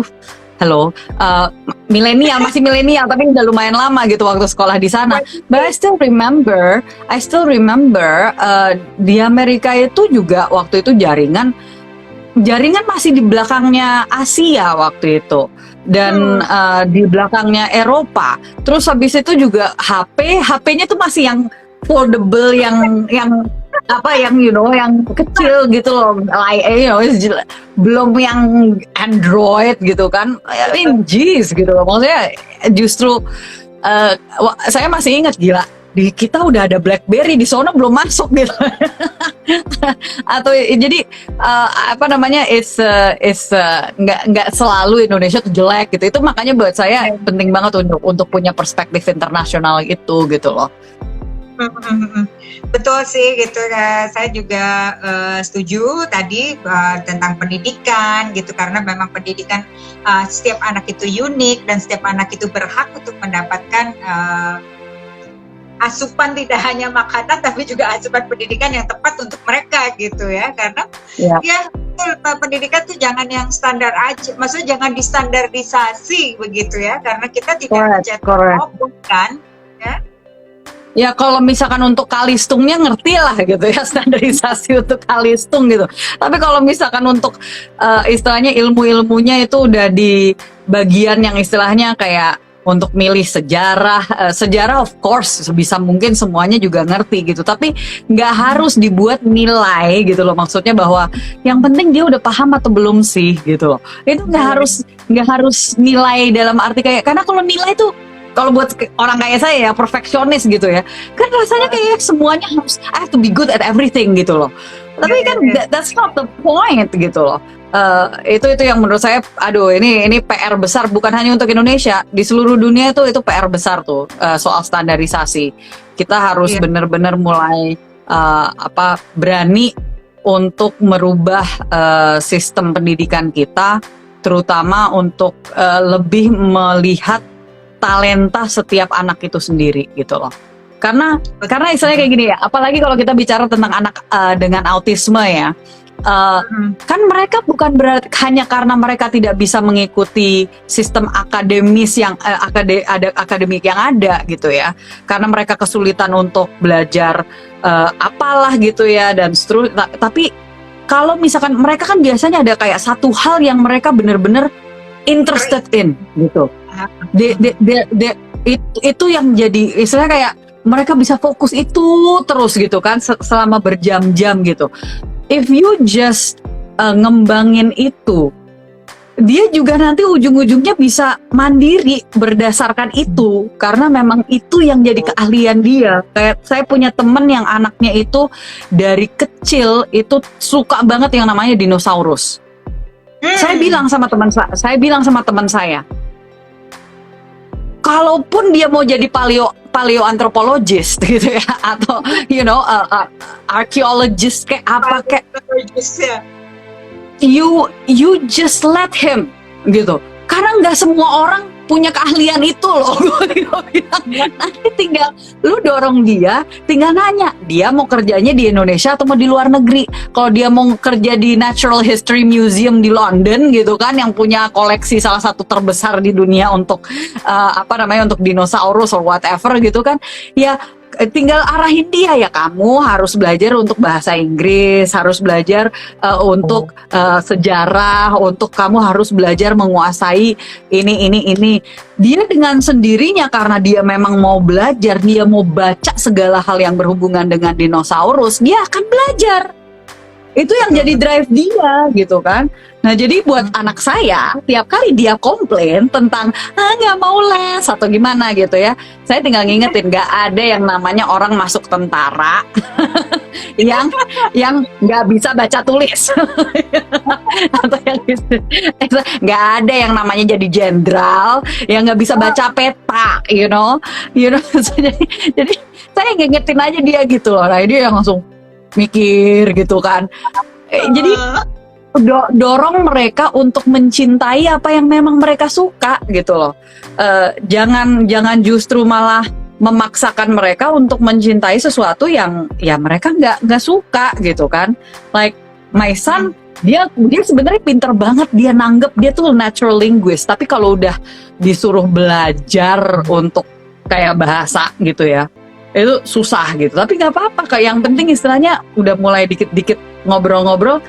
masih milenial, tapi udah lumayan lama gitu waktu sekolah di sana. But I still remember di Amerika itu juga waktu itu jaringan masih di belakangnya Asia waktu itu, dan di belakangnya Eropa. Terus habis itu juga HP-nya tuh masih yang foldable, yang kecil gitu loh, belum yang Android gitu kan. I mean, geez gitu loh. Maksudnya justru saya masih ingat, gila, di kita udah ada BlackBerry, di sana belum masuk gitu. Atau jadi nggak selalu Indonesia tuh jelek gitu. Itu makanya buat saya penting banget untuk punya perspektif internasional itu gitu loh. Betul sih gitu. Saya juga setuju tadi tentang pendidikan gitu, karena memang pendidikan, setiap anak itu unik dan setiap anak itu berhak untuk mendapatkan asupan, tidak hanya makanan tapi juga asupan pendidikan yang tepat untuk mereka gitu ya. Karena ya betul, pendidikan tuh jangan yang standar aja, maksudnya jangan distandarisasi begitu ya, karena kita tidak mencetak kan ya. Ya kalau misalkan untuk kalistungnya ngerti lah gitu ya, standarisasi untuk kalistung gitu. Tapi kalau misalkan untuk istilahnya ilmu-ilmunya itu udah di bagian yang istilahnya kayak untuk milih sejarah of course sebisa mungkin semuanya juga ngerti gitu. Tapi nggak harus dibuat nilai gitu loh. Maksudnya bahwa yang penting dia udah paham atau belum sih gitu loh. Itu nggak harus nilai dalam arti kayak, karena kalau nilai tuh, kalau buat orang kayak saya ya, perfeksionis gitu ya, kan rasanya kayak semuanya harus I have to be good at everything gitu loh. Tapi kan that's not the point gitu loh. Itu yang menurut saya, ini PR besar, bukan hanya untuk Indonesia, di seluruh dunia itu PR besar tuh, soal standarisasi. Kita harus benar-benar mulai berani untuk merubah sistem pendidikan kita, terutama untuk lebih melihat talenta setiap anak itu sendiri gitu loh. Karena istilahnya kayak gini ya, apalagi kalau kita bicara tentang anak dengan autisme ya, kan mereka bukan berarti hanya karena mereka tidak bisa mengikuti sistem akademis yang akademik yang ada gitu ya, karena mereka kesulitan untuk belajar apalah gitu ya, dan seterusnya. Tapi kalau misalkan mereka kan biasanya ada kayak satu hal yang mereka benar-benar interested in gitu. Itu yang jadi istilahnya kayak mereka bisa fokus itu terus gitu kan selama berjam-jam gitu. If you just ngembangin itu, dia juga nanti ujung-ujungnya bisa mandiri berdasarkan itu, karena memang itu yang jadi keahlian dia. Kayak saya punya temen yang anaknya itu dari kecil itu suka banget yang namanya dinosaurus. Saya bilang sama teman saya, kalaupun dia mau jadi paleoantropologist gitu ya, atau archaeologist kayak apa kayak, you just let him gitu, karena nggak semua orang punya keahlian itu loh. Gue bilang, nanti tinggal lu dorong dia, tinggal nanya dia mau kerjanya di Indonesia atau mau di luar negeri. Kalau dia mau kerja di Natural History Museum di London gitu kan, yang punya koleksi salah satu terbesar di dunia untuk untuk dinosaurus or whatever gitu kan, ya tinggal arahin dia, ya kamu harus belajar untuk bahasa Inggris, harus belajar untuk sejarah, untuk kamu harus belajar menguasai ini. Dia dengan sendirinya, karena dia memang mau belajar, dia mau baca segala hal yang berhubungan dengan dinosaurus, dia akan belajar. Itu yang jadi drive dia gitu kan. Nah jadi buat anak saya, tiap kali dia komplain tentang nggak mau les atau gimana gitu ya, saya tinggal ngingetin, nggak ada yang namanya orang masuk tentara yang nggak bisa baca tulis atau yang nggak ada yang namanya jadi jenderal yang nggak bisa baca peta, you know. jadi saya ngingetin aja dia gitu loh. Nah dia yang langsung mikir gitu kan. Jadi dorong mereka untuk mencintai apa yang memang mereka suka gitu loh. Jangan justru malah memaksakan mereka untuk mencintai sesuatu yang ya mereka nggak suka gitu kan. Like my son, dia sebenarnya pinter banget, dia nanggep, dia tuh natural linguist, tapi kalau udah disuruh belajar untuk kayak bahasa gitu ya, itu susah gitu. Tapi nggak apa-apa, kayak yang penting istilahnya udah mulai dikit-dikit ngobrol-ngobrol.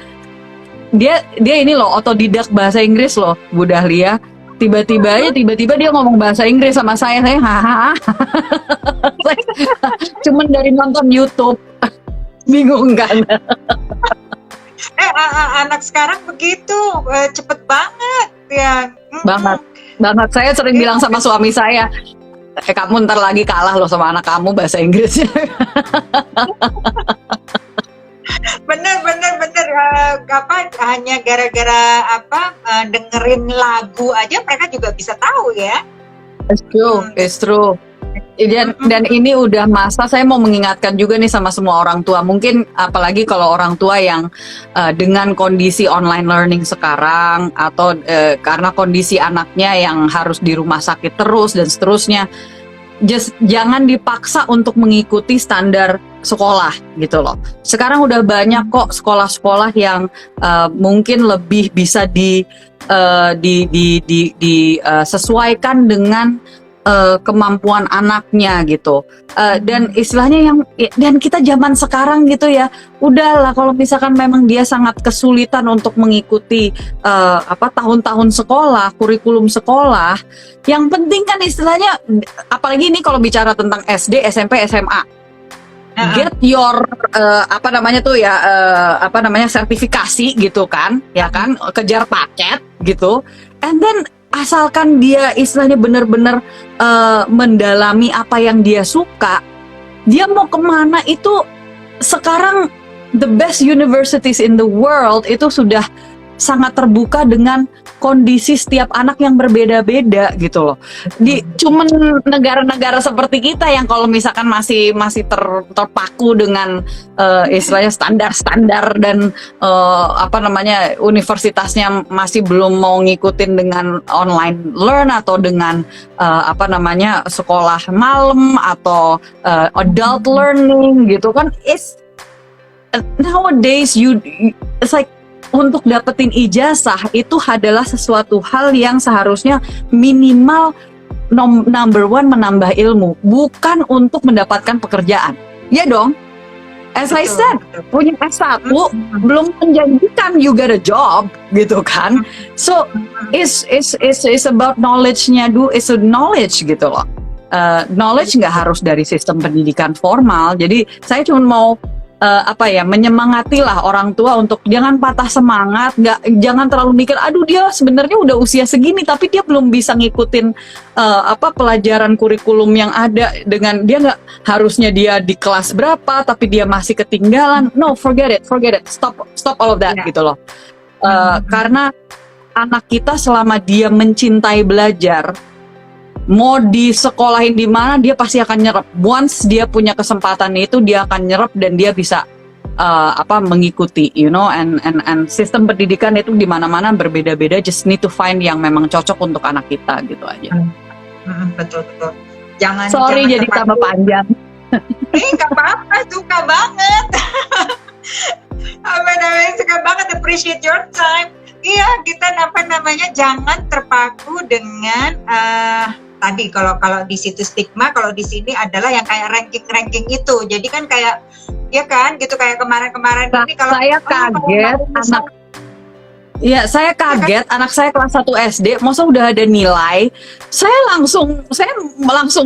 Dia ini loh otodidak bahasa Inggris loh, Bu Dahlia. Tiba-tiba dia ngomong bahasa Inggris sama saya hahaha. Cuman dari nonton YouTube. Bingung kan? Anak sekarang begitu, cepet banget ya. Banget. Saya sering bilang sama suami saya, kamu ntar lagi kalah loh sama anak kamu bahasa Inggrisnya. Bener. Hanya gara-gara dengerin lagu aja mereka juga bisa tahu ya. It's true. Dan ini udah masa, saya mau mengingatkan juga nih sama semua orang tua, mungkin apalagi kalau orang tua yang dengan kondisi online learning sekarang, atau karena kondisi anaknya yang harus di rumah sakit terus dan seterusnya, jangan dipaksa untuk mengikuti standar sekolah gitu loh. Sekarang udah banyak kok sekolah-sekolah yang mungkin lebih bisa disesuaikan dengan kemampuan anaknya gitu. Dan istilahnya dan kita zaman sekarang gitu ya, udahlah kalau misalkan memang dia sangat kesulitan untuk mengikuti tahun-tahun sekolah, kurikulum sekolah, yang penting kan istilahnya, apalagi ini kalau bicara tentang SD, SMP, SMA, get your sertifikasi gitu kan, ya kan, kejar paket gitu, and then asalkan dia istilahnya benar-benar mendalami apa yang dia suka, dia mau kemana itu sekarang the best universities in the world itu sudah sangat terbuka dengan kondisi setiap anak yang berbeda-beda gitu loh. Cuman negara-negara seperti kita yang kalau misalkan masih terpaku dengan istilahnya standar-standar dan universitasnya masih belum mau ngikutin dengan online learn atau dengan sekolah malam atau adult learning gitu kan. Nowadays it's like untuk dapetin ijazah itu adalah sesuatu hal yang seharusnya minimal number one menambah ilmu, bukan untuk mendapatkan pekerjaan. Ya dong. As I said, punya S1 belum menjanjikan you get a job gitu kan. So it's about knowledge-nya it's a knowledge gitu loh. Knowledge nggak harus dari sistem pendidikan formal. Jadi saya cuma mau menyemangatilah orang tua untuk jangan patah semangat, jangan terlalu mikir, aduh dia sebenarnya udah usia segini tapi dia belum bisa ngikutin pelajaran kurikulum yang ada, dengan dia nggak harusnya dia di kelas berapa tapi dia masih ketinggalan. No, forget it, stop all of that gitu loh. Karena anak kita selama dia mencintai belajar, mau disekolahin di mana dia pasti akan nyerap. Once dia punya kesempatan itu, dia akan nyerap dan dia bisa mengikuti, and sistem pendidikan itu di mana-mana berbeda-beda, just need to find yang memang cocok untuk anak kita gitu aja. Betul. Jangan jadi terpaku. tambah panjang. Nggak apa-apa, suka banget. Suka banget, appreciate your time. Iya, kita jangan terpaku dengan tadi kalau di situ stigma, kalau di sini adalah yang kayak ranking itu. Jadi kan kayak ya kan gitu, kayak kemarin ini kalau saya kaget saya kaget anak saya kelas 1 SD, masa udah ada nilai. Saya langsung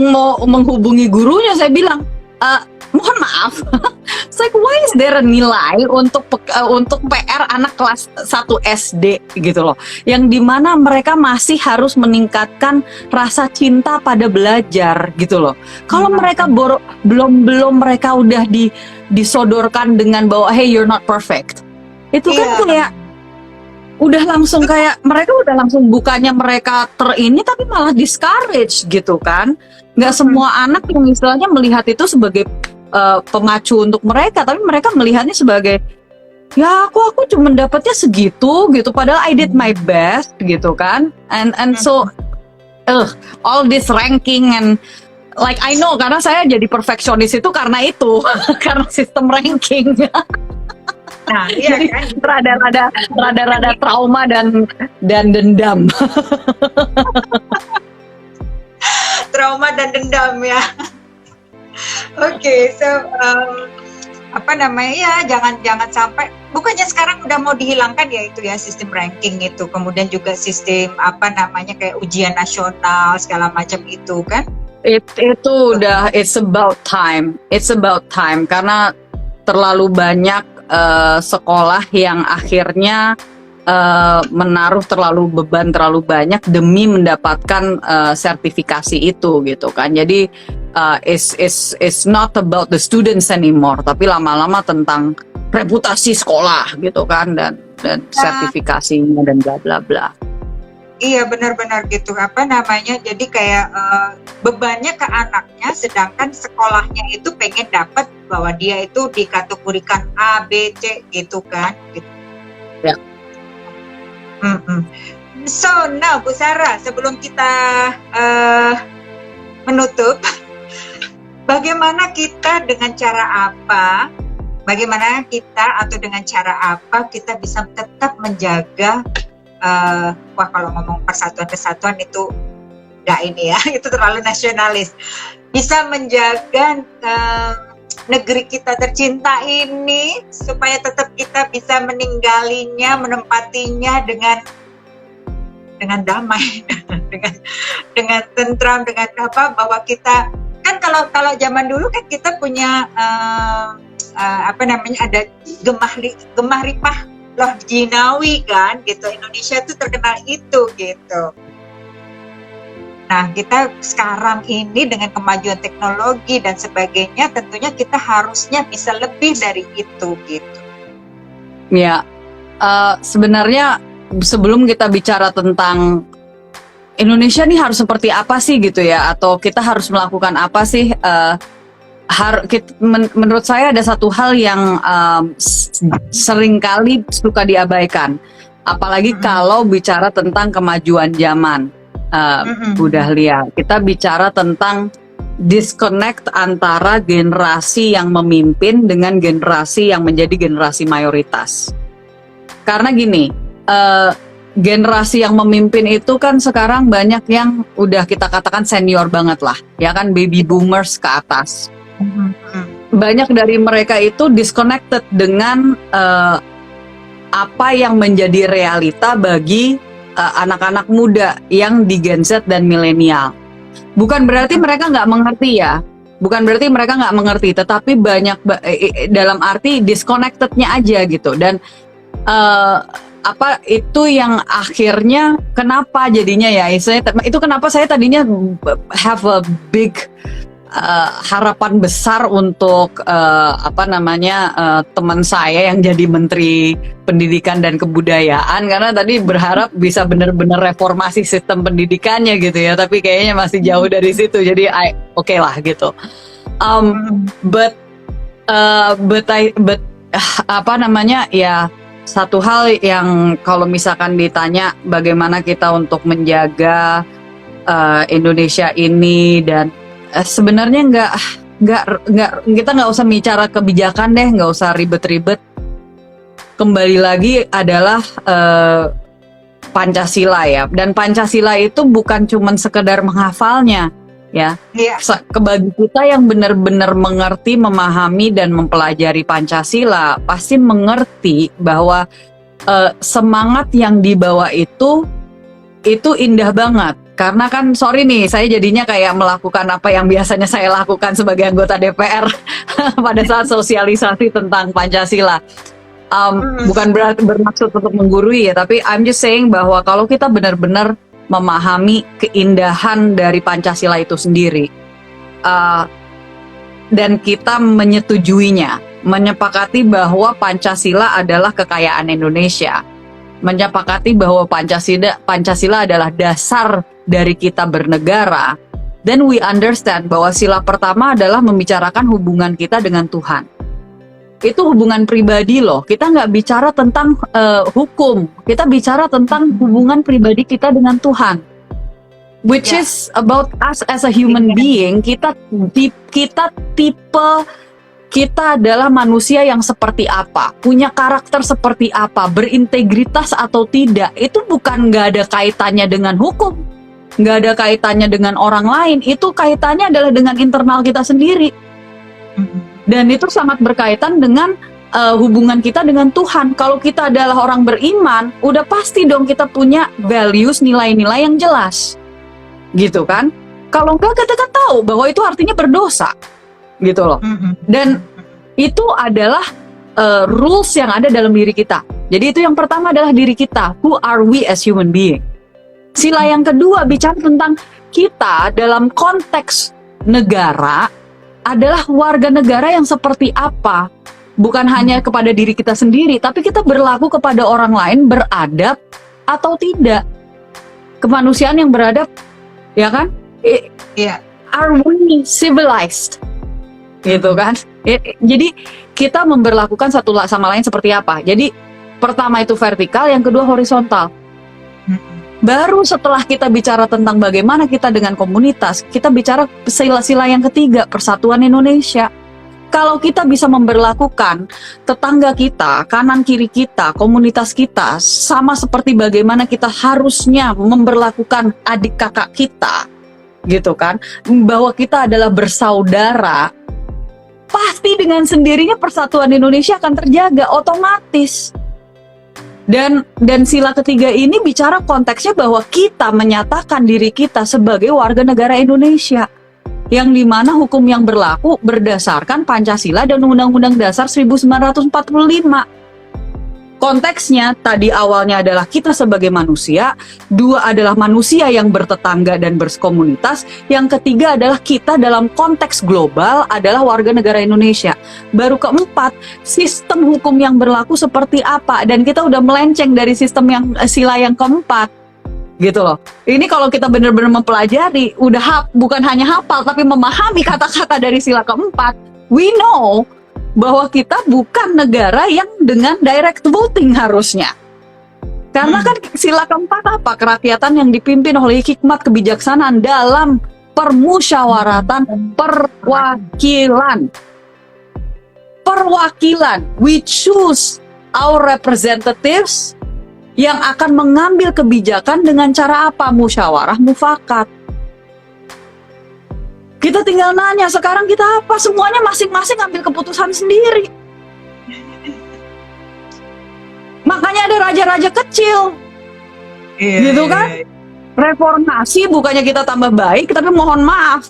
mau menghubungi gurunya, saya bilang, mohon maaf, like why is there a nilai untuk PR anak kelas 1 SD gitu loh, yang dimana mereka masih harus meningkatkan rasa cinta pada belajar gitu loh. Kalau mereka belum mereka udah disodorkan dengan bahwa hey you're not perfect, itu kan kayak udah langsung kayak mereka udah langsung bukannya mereka tapi malah discourage gitu kan. Nggak semua anak yang istilahnya melihat itu sebagai pemacu untuk mereka, tapi mereka melihatnya sebagai ya aku cuma dapatnya segitu gitu, padahal I did my best gitu kan. And so all this ranking and like I know, karena saya jadi perfeksionis itu karena itu karena sistem ranking. Nah, iya kan, rada trauma dan dendam. Trauma dan dendam ya. Oke, so jangan sampai, bukannya sekarang udah mau dihilangkan ya itu ya sistem ranking itu, kemudian juga sistem kayak ujian nasional segala macam itu kan? Itu udah it's about time karena terlalu banyak sekolah yang akhirnya menaruh beban terlalu banyak demi mendapatkan sertifikasi itu gitu kan. Jadi it's not about the students anymore, tapi lama-lama tentang reputasi sekolah gitu kan, dan sertifikasinya dan bla bla bla. Iya, benar-benar gitu. Jadi kayak bebannya ke anaknya, sedangkan sekolahnya itu pengen dapat bahwa dia itu dikategorikan A, B, C gitu kan. Gitu. Ya. So, now Bu Sarah, sebelum kita menutup, bagaimana kita dengan cara apa kita bisa tetap menjaga kalau ngomong persatuan kesatuan itu enggak ini ya, itu terlalu nasionalis. Bisa menjaga negeri kita tercinta ini supaya tetap kita bisa meninggalnya, menempatinya dengan damai, dengan tentram, dengan bahwa kita kan kalau zaman dulu kan kita punya ada gemah ripah loh jinawi kan gitu. Indonesia tuh terkenal itu gitu. Nah, kita sekarang ini dengan kemajuan teknologi dan sebagainya, tentunya kita harusnya bisa lebih dari itu gitu. Ya, sebenarnya sebelum kita bicara tentang Indonesia nih harus seperti apa sih gitu ya, atau kita harus melakukan apa sih, menurut saya ada satu hal yang seringkali suka diabaikan, apalagi kalau bicara tentang kemajuan zaman. Bu Dahlia, kita bicara tentang disconnect antara generasi yang memimpin dengan generasi yang menjadi generasi mayoritas. Karena gini, generasi yang memimpin itu kan sekarang banyak yang udah kita katakan senior banget lah, ya kan, baby boomers ke atas. Banyak dari mereka itu disconnected dengan apa yang menjadi realita bagi anak-anak muda yang di Gen Z dan milenial. Bukan berarti mereka nggak mengerti ya, tetapi banyak dalam arti disconnectednya aja gitu. Dan itu yang akhirnya kenapa jadinya ya, itu kenapa saya tadinya have a big harapan besar untuk teman saya yang jadi Menteri Pendidikan dan Kebudayaan, karena tadi berharap bisa benar-benar reformasi sistem pendidikannya gitu ya, tapi kayaknya masih jauh dari situ, jadi oke lah gitu. But apa namanya ya, satu hal yang kalau misalkan ditanya bagaimana kita untuk menjaga Indonesia ini, dan sebenarnya nggak kita nggak usah bicara kebijakan deh, nggak usah ribet-ribet. Kembali lagi adalah Pancasila ya, dan Pancasila itu bukan cuman sekedar menghafalnya ya. Iya. Bagi kita yang benar-benar mengerti, memahami dan mempelajari Pancasila pasti mengerti bahwa semangat yang dibawa itu indah banget. Karena kan, sorry nih, saya jadinya kayak melakukan apa yang biasanya saya lakukan sebagai anggota DPR pada saat sosialisasi tentang Pancasila. Bukan bermaksud untuk menggurui ya, tapi I'm just saying bahwa kalau kita benar-benar memahami keindahan dari Pancasila itu sendiri, dan kita menyetujuinya, menyepakati bahwa Pancasila adalah kekayaan Indonesia, menyepakati bahwa Pancasila adalah dasar dari kita bernegara, then we understand bahwa sila pertama adalah membicarakan hubungan kita dengan Tuhan. Itu hubungan pribadi loh, kita nggak bicara tentang hukum, kita bicara tentang hubungan pribadi kita dengan Tuhan, which is about us as a human being. Kita adalah manusia yang seperti apa, punya karakter seperti apa, berintegritas atau tidak. Itu bukan nggak ada kaitannya dengan hukum, nggak ada kaitannya dengan orang lain. Itu kaitannya adalah dengan internal kita sendiri. Dan itu sangat berkaitan dengan hubungan kita dengan Tuhan. Kalau kita adalah orang beriman, udah pasti dong kita punya values, nilai-nilai yang jelas, gitu kan? Kalau enggak, kita kan tahu bahwa itu artinya berdosa, gitu loh. Dan itu adalah rules yang ada dalam diri kita. Jadi itu yang pertama adalah diri kita. Who are we as human being? Sila yang kedua bicara tentang kita dalam konteks negara adalah warga negara yang seperti apa. Bukan hanya kepada diri kita sendiri, tapi kita berlaku kepada orang lain beradab atau tidak. Kemanusiaan yang beradab, ya kan? Iya. Are we civilized? Gitu kan? Jadi kita memberlakukan satu sama lain seperti apa? Jadi pertama itu vertikal, yang kedua horizontal. Baru setelah kita bicara tentang bagaimana kita dengan komunitas, kita bicara sila-sila yang ketiga, persatuan Indonesia. Kalau kita bisa memberlakukan tetangga kita, kanan kiri kita, komunitas kita, sama seperti bagaimana kita harusnya memberlakukan adik kakak kita, gitu kan, bahwa kita adalah bersaudara, pasti dengan sendirinya persatuan Indonesia akan terjaga otomatis. Dan sila ketiga ini bicara konteksnya bahwa kita menyatakan diri kita sebagai warga negara Indonesia, yang dimana hukum yang berlaku berdasarkan Pancasila dan Undang-Undang Dasar 1945. Konteksnya tadi awalnya adalah kita sebagai manusia, dua adalah manusia yang bertetangga dan berkomunitas, yang ketiga adalah kita dalam konteks global adalah warga negara Indonesia. Baru keempat, sistem hukum yang berlaku seperti apa, dan kita udah melenceng dari sistem yang sila yang keempat, gitu loh. Ini kalau kita benar-benar mempelajari, bukan hanya hafal tapi memahami kata-kata dari sila keempat, we know bahwa kita bukan negara yang dengan direct voting harusnya. Karena kan sila keempat apa? Kerakyatan yang dipimpin oleh hikmat kebijaksanaan dalam permusyawaratan perwakilan. Perwakilan. We choose our representatives yang akan mengambil kebijakan dengan cara apa? Musyawarah mufakat. Kita tinggal nanya, sekarang kita apa? Semuanya masing-masing ambil keputusan sendiri. Makanya ada raja-raja kecil, gitu kan? Reformasi bukannya kita tambah baik, tapi mohon maaf,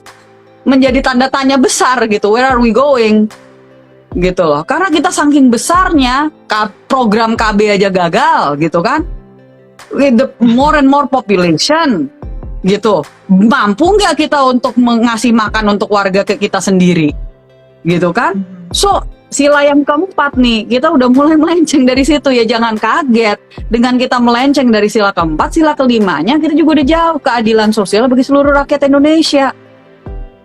menjadi tanda tanya besar gitu. Where are we going? Gitu loh. Karena kita saking besarnya, program KB aja gagal, gitu kan? With the more and more population, gitu, mampu nggak kita untuk mengasih makan untuk warga kita sendiri, gitu kan? So sila yang keempat nih, kita udah mulai melenceng dari situ ya. Jangan kaget dengan kita melenceng dari sila keempat, sila kelimanya kita juga udah jauh. Keadilan sosial bagi seluruh rakyat Indonesia,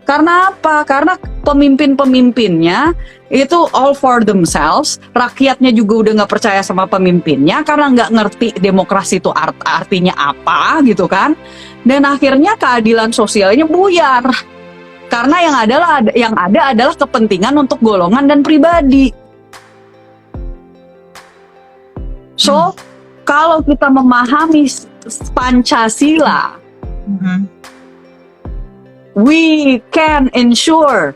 Karena apa? Karena pemimpin-pemimpinnya itu all for themselves, rakyatnya juga udah nggak percaya sama pemimpinnya karena nggak ngerti demokrasi itu artinya apa gitu kan. Dan akhirnya keadilan sosialnya buyar. Karena yang ada adalah kepentingan untuk golongan dan pribadi. So, kalau kita memahami Pancasila, we can ensure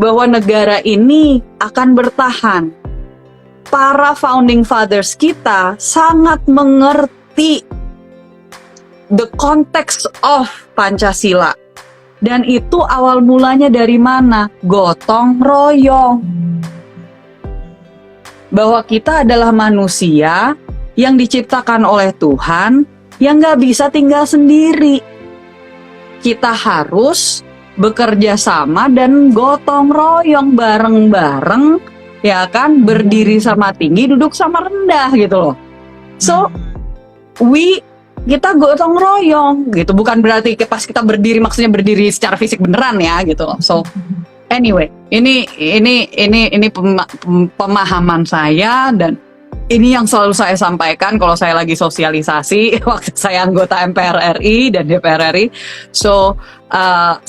bahwa negara ini akan bertahan. Para founding fathers kita sangat mengerti the context of Pancasila. Dan itu awal mulanya dari mana? Gotong royong. Bahwa kita adalah manusia yang diciptakan oleh Tuhan yang gak bisa tinggal sendiri. Kita harus bekerja sama dan gotong royong bareng-bareng, ya kan, berdiri sama tinggi, duduk sama rendah gitu loh. So, kita gotong royong gitu, bukan berarti pas kita berdiri maksudnya berdiri secara fisik beneran ya gitu loh. So, anyway, ini pemahaman saya dan ini yang selalu saya sampaikan kalau saya lagi sosialisasi waktu saya anggota MPR RI dan DPR RI. So,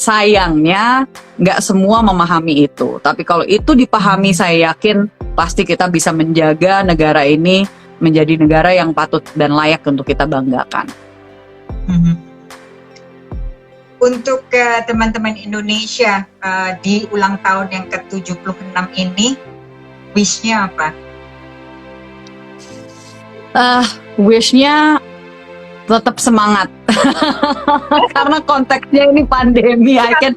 sayangnya nggak semua memahami itu. Tapi kalau itu dipahami, saya yakin pasti kita bisa menjaga negara ini menjadi negara yang patut dan layak untuk kita banggakan. Untuk teman-teman Indonesia di ulang tahun yang ke-76 ini, wish-nya apa? Wish-nya tetap semangat karena konteksnya ini pandemi. I can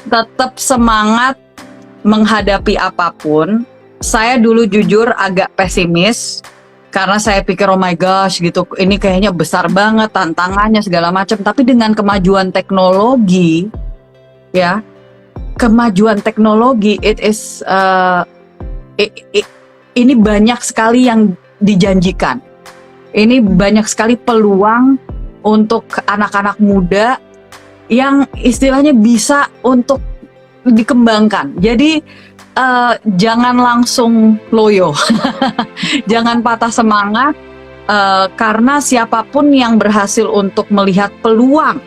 tetap semangat menghadapi apapun. Saya dulu jujur agak pesimis karena saya pikir oh my gosh gitu, ini kayaknya besar banget tantangannya segala macam. Tapi dengan kemajuan teknologi, ya, kemajuan teknologi ini banyak sekali yang dijanjikan. Ini banyak sekali peluang untuk anak-anak muda yang istilahnya bisa untuk dikembangkan. Jadi jangan langsung loyo, jangan patah semangat, karena siapapun yang berhasil untuk melihat peluang,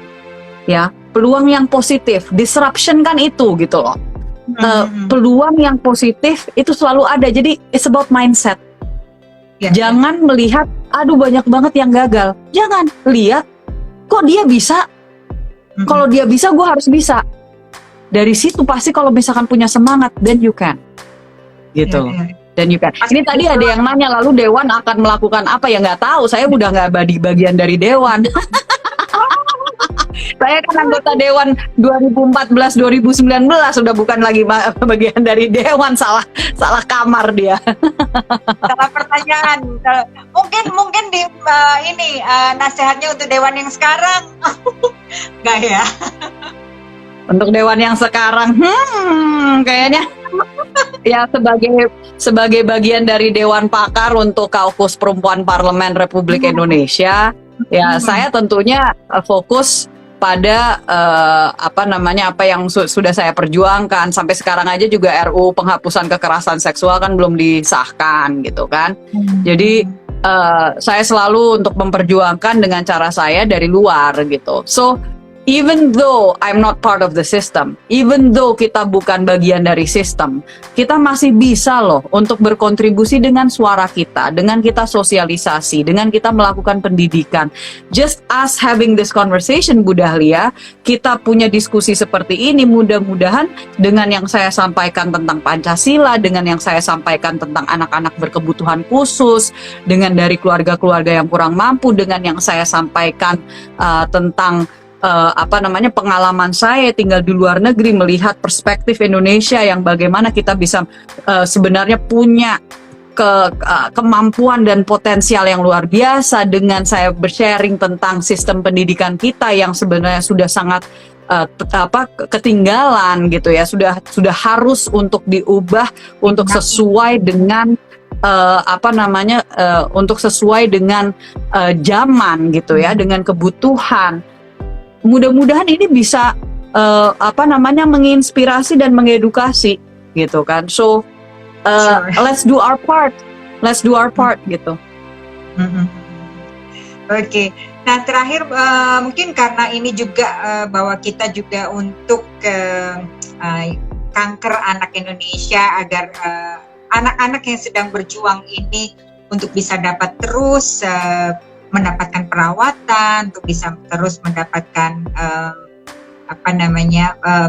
ya, peluang yang positif, disruption kan itu gitu loh. Peluang yang positif itu selalu ada. Jadi it's about mindset. Jangan melihat aduh banyak banget yang gagal. Jangan lihat kok dia bisa. Kalau dia bisa, gue harus bisa. Dari situ pasti kalau misalkan punya semangat, then you can. Gitu. Dan you can. Ini tadi ada yang nanya, lalu Dewan akan melakukan apa? Ya nggak tahu. Saya udah nggak bagian dari Dewan. Saya kan anggota Dewan 2014-2019, sudah bukan lagi bagian dari Dewan. Salah kamar dia. Salah pertanyaan. Mungkin di nasihatnya untuk Dewan yang sekarang. Enggak ya? Untuk Dewan yang sekarang, kayaknya ya sebagai bagian dari Dewan Pakar untuk Kaukus Perempuan Parlemen Republik Indonesia, ya saya tentunya fokus pada apa yang sudah saya perjuangkan sampai sekarang aja juga. RUU penghapusan kekerasan seksual kan belum disahkan gitu kan. Jadi saya selalu untuk memperjuangkan dengan cara saya dari luar gitu. So even though I'm not part of the system, even though kita bukan bagian dari sistem, kita masih bisa loh untuk berkontribusi dengan suara kita, dengan kita sosialisasi, dengan kita melakukan pendidikan. Just us having this conversation, Bu Dahlia, kita punya diskusi seperti ini, mudah-mudahan dengan yang saya sampaikan tentang Pancasila, dengan yang saya sampaikan tentang anak-anak berkebutuhan khusus, dengan dari keluarga-keluarga yang kurang mampu, dengan yang saya sampaikan tentang pengalaman saya tinggal di luar negeri, melihat perspektif Indonesia yang bagaimana kita bisa sebenarnya punya kemampuan dan potensial yang luar biasa, dengan saya bersharing tentang sistem pendidikan kita yang sebenarnya sudah sangat ketinggalan gitu ya, sudah harus untuk diubah untuk sesuai dengan untuk sesuai dengan zaman gitu ya, dengan kebutuhan. mudah-mudahan ini bisa menginspirasi dan mengedukasi gitu kan. So let's do our part gitu. Oke. Nah terakhir mungkin karena ini juga bahwa kita juga untuk kanker anak Indonesia agar anak-anak yang sedang berjuang ini untuk bisa dapat terus mendapatkan perawatan, untuk bisa terus mendapatkan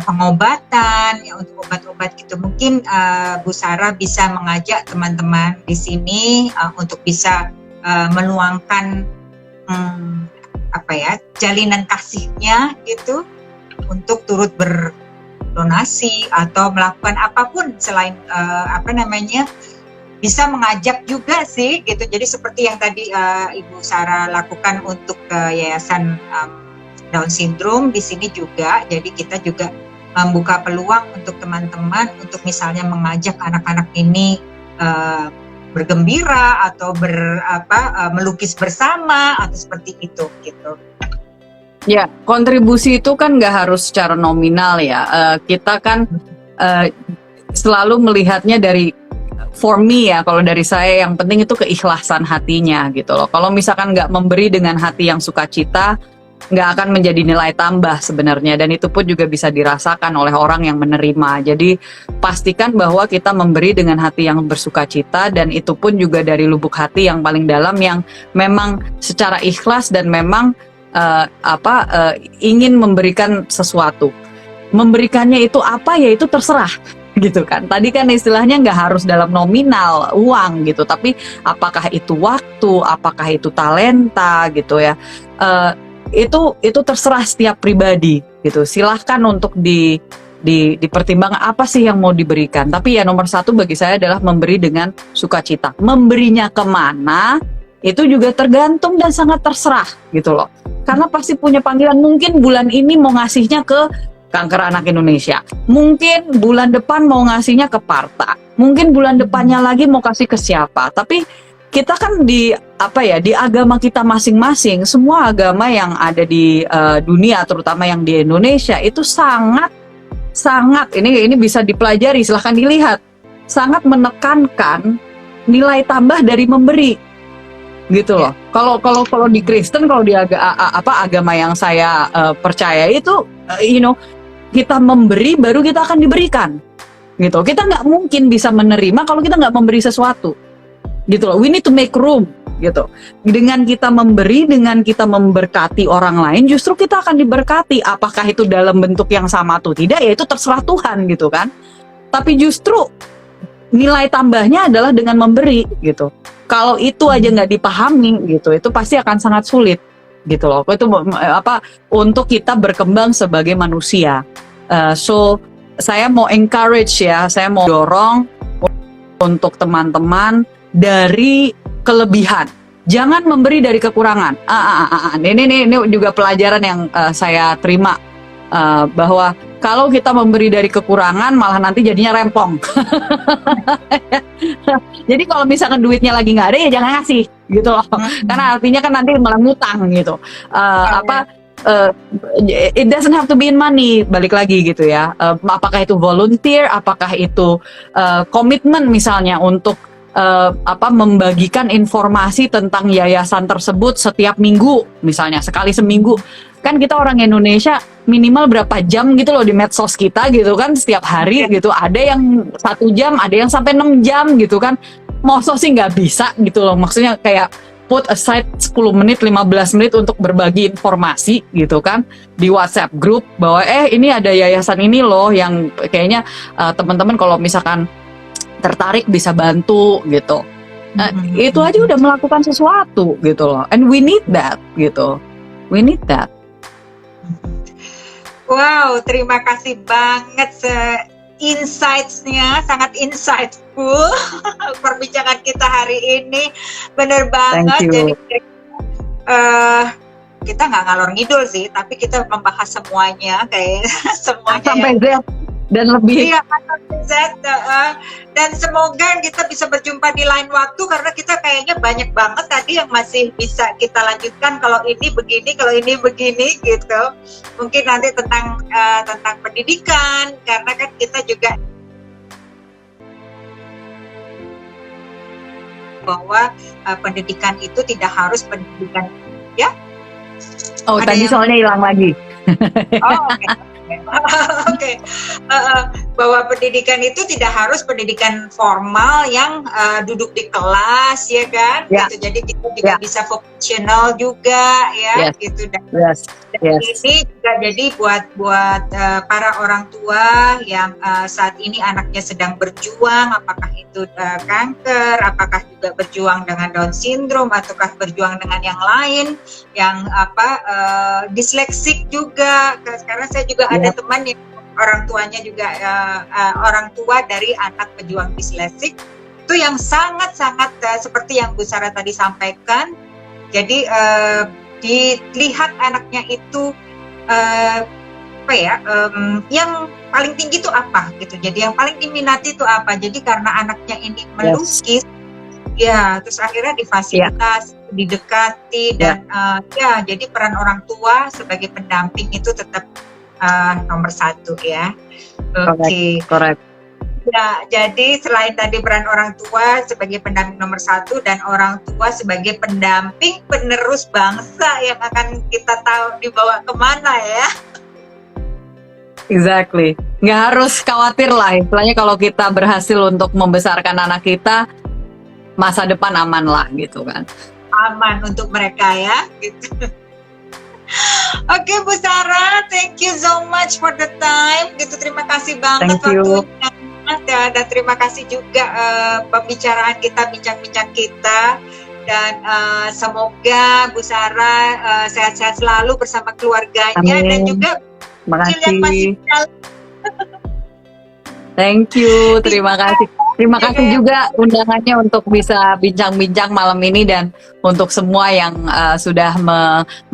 pengobatan ya, untuk obat-obat gitu. Mungkin Bu Sarah bisa mengajak teman-teman di sini untuk bisa meluangkan jalinan kasihnya gitu untuk turut berdonasi atau melakukan apapun selain bisa mengajak juga sih gitu. Jadi seperti yang tadi Ibu Sarah lakukan untuk Yayasan Down Syndrome di sini juga. Jadi kita juga membuka peluang untuk teman-teman untuk misalnya mengajak anak-anak ini bergembira atau melukis bersama atau seperti itu gitu. Ya, kontribusi itu kan nggak harus secara nominal ya. Kita kan selalu melihatnya dari, for me ya, kalau dari saya yang penting itu keikhlasan hatinya gitu loh. Kalau misalkan nggak memberi dengan hati yang sukacita, nggak akan menjadi nilai tambah sebenarnya, dan itu pun juga bisa dirasakan oleh orang yang menerima. Jadi pastikan bahwa kita memberi dengan hati yang bersukacita, dan itu pun juga dari lubuk hati yang paling dalam yang memang secara ikhlas dan memang ingin memberikan sesuatu. Memberikannya itu apa ya, itu terserah gitu kan. Tadi kan istilahnya nggak harus dalam nominal uang gitu, tapi apakah itu waktu, apakah itu talenta gitu ya, itu terserah setiap pribadi gitu. Silahkan untuk dipertimbangkan apa sih yang mau diberikan. Tapi ya nomor satu bagi saya adalah memberi dengan sukacita. Memberinya kemana itu juga tergantung dan sangat terserah gitu loh. Karena pasti punya panggilan. Mungkin bulan ini mau ngasihnya ke Kanker Anak Indonesia, mungkin bulan depan mau ngasihnya ke Parta, mungkin bulan depannya lagi mau kasih ke siapa. Tapi kita kan di agama kita masing-masing, semua agama yang ada di dunia, terutama yang di Indonesia itu sangat ini bisa dipelajari, silahkan dilihat, sangat menekankan nilai tambah dari memberi gitu loh. Kalau di Kristen, kalau di agama yang saya percaya itu kita memberi baru kita akan diberikan gitu. Kita nggak mungkin bisa menerima kalau kita nggak memberi sesuatu gitu loh. We need to make room gitu. Dengan kita memberi, dengan kita memberkati orang lain, justru kita akan diberkati. Apakah itu dalam bentuk yang sama atau tidak, ya itu terserah Tuhan gitu kan. Tapi justru nilai tambahnya adalah dengan memberi gitu. Kalau itu aja nggak dipahami gitu, itu pasti akan sangat sulit gitu loh. Itu untuk kita berkembang sebagai manusia. So saya mau encourage ya, saya mau dorong untuk teman-teman dari kelebihan. Jangan memberi dari kekurangan. Ini juga pelajaran yang saya terima, bahwa kalau kita memberi dari kekurangan malah nanti jadinya rempong. Jadi kalau misalkan duitnya lagi nggak ada ya jangan ngasih gitu loh. Karena artinya kan nanti malah ngutang gitu. It doesn't have to be in money, balik lagi gitu ya. Apakah itu volunteer, apakah itu komitmen misalnya untuk membagikan informasi tentang yayasan tersebut setiap minggu, misalnya sekali seminggu. Kan kita orang Indonesia minimal berapa jam gitu loh di medsos kita gitu kan, setiap hari gitu. Ada yang 1 jam, ada yang sampai 6 jam gitu kan. Masa sih nggak bisa gitu loh, maksudnya kayak put aside 10 menit, 15 menit untuk berbagi informasi gitu kan di WhatsApp group bahwa ini ada yayasan ini loh yang kayaknya teman-teman kalau misalkan tertarik bisa bantu gitu. Itu aja udah melakukan sesuatu gitu loh. And we need that gitu. We need that. Wow, terima kasih banget insights-nya, sangat insightful perbincangan kita hari ini. Bener banget. Jadi kita nggak ngalor ngidul sih, tapi kita membahas semuanya kayak semuanya. Sampai dan lebih. Iya, Zat. Dan semoga kita bisa berjumpa di lain waktu karena kita kayaknya banyak banget tadi yang masih bisa kita lanjutkan. Kalau ini begini gitu. Mungkin nanti tentang pendidikan karena kan kita juga bahwa pendidikan itu tidak harus pendidikan ya. Oh, Ada tadi yang- soalnya hilang lagi. Oh, oke. Oke. Bahwa pendidikan itu tidak harus pendidikan formal yang duduk di kelas ya kan. Ya. Gitu. Jadi kita juga Ya. bisa vocational juga ya Yes. gitu. Dan Yes. dan Yes. ini juga jadi buat para orang tua yang saat ini anaknya sedang berjuang, apakah itu kanker, apakah juga berjuang dengan Down syndrome, ataukah berjuang dengan yang lain, yang disleksik juga. Karena saya juga ada teman yang orang tuanya juga orang tua dari anak pejuang disleksik itu yang sangat-sangat seperti yang Bu Sarah tadi sampaikan. Jadi dilihat anaknya itu yang paling tinggi itu apa gitu. Jadi yang paling diminati itu apa. Jadi karena anaknya ini melukis, ya terus akhirnya difasilitasi, didekati dan jadi peran orang tua sebagai pendamping itu tetap nomor satu ya. Oke. Correct. Ya, jadi selain tadi peran orang tua sebagai pendamping nomor satu dan orang tua sebagai pendamping penerus bangsa yang akan kita tahu dibawa kemana ya. Exactly. Nggak harus khawatir lah, istilahnya kalau kita berhasil untuk membesarkan anak kita, masa depan aman lah gitu kan. Aman untuk mereka ya. Gitu. Oke Bu Sarah, thank you so much for the time. Gitu, terima kasih banget Thank you. waktunya. Dan terima kasih juga pembicaraan kita, bincang-bincang kita. Dan semoga Bu Sarah sehat-sehat selalu bersama keluarganya. Amin. Dan juga Terima kecil yang masih kasih. dalam. Thank you, terima kasih. Terima kasih juga undangannya untuk bisa bincang-bincang malam ini dan untuk semua yang sudah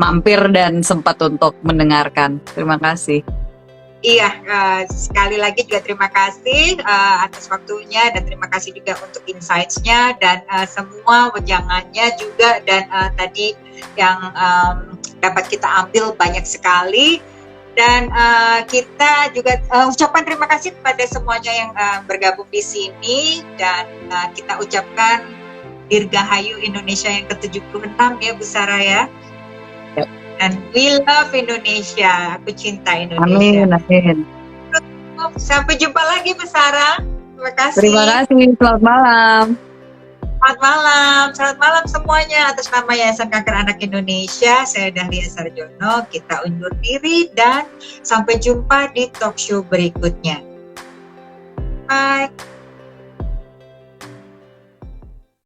mampir dan sempat untuk mendengarkan. Terima kasih. Iya, sekali lagi juga terima kasih atas waktunya dan terima kasih juga untuk insights-nya dan semua wejangannya juga dan tadi yang dapat kita ambil banyak sekali dan kita juga ucapkan terima kasih kepada semuanya yang bergabung di sini dan kita ucapkan Dirgahayu Indonesia yang ke-76 ya Bu Sarah ya. Yep. And we love Indonesia. Aku cinta Indonesia. Amin, amin. Sampai jumpa lagi Bu Sarah. Terima kasih. Terima kasih, selamat malam. Selamat malam semuanya. Atas nama Yayasan Kanker Anak Indonesia, saya Dahlia Sarjono. Kita undur diri dan sampai jumpa di talk show berikutnya. Bye.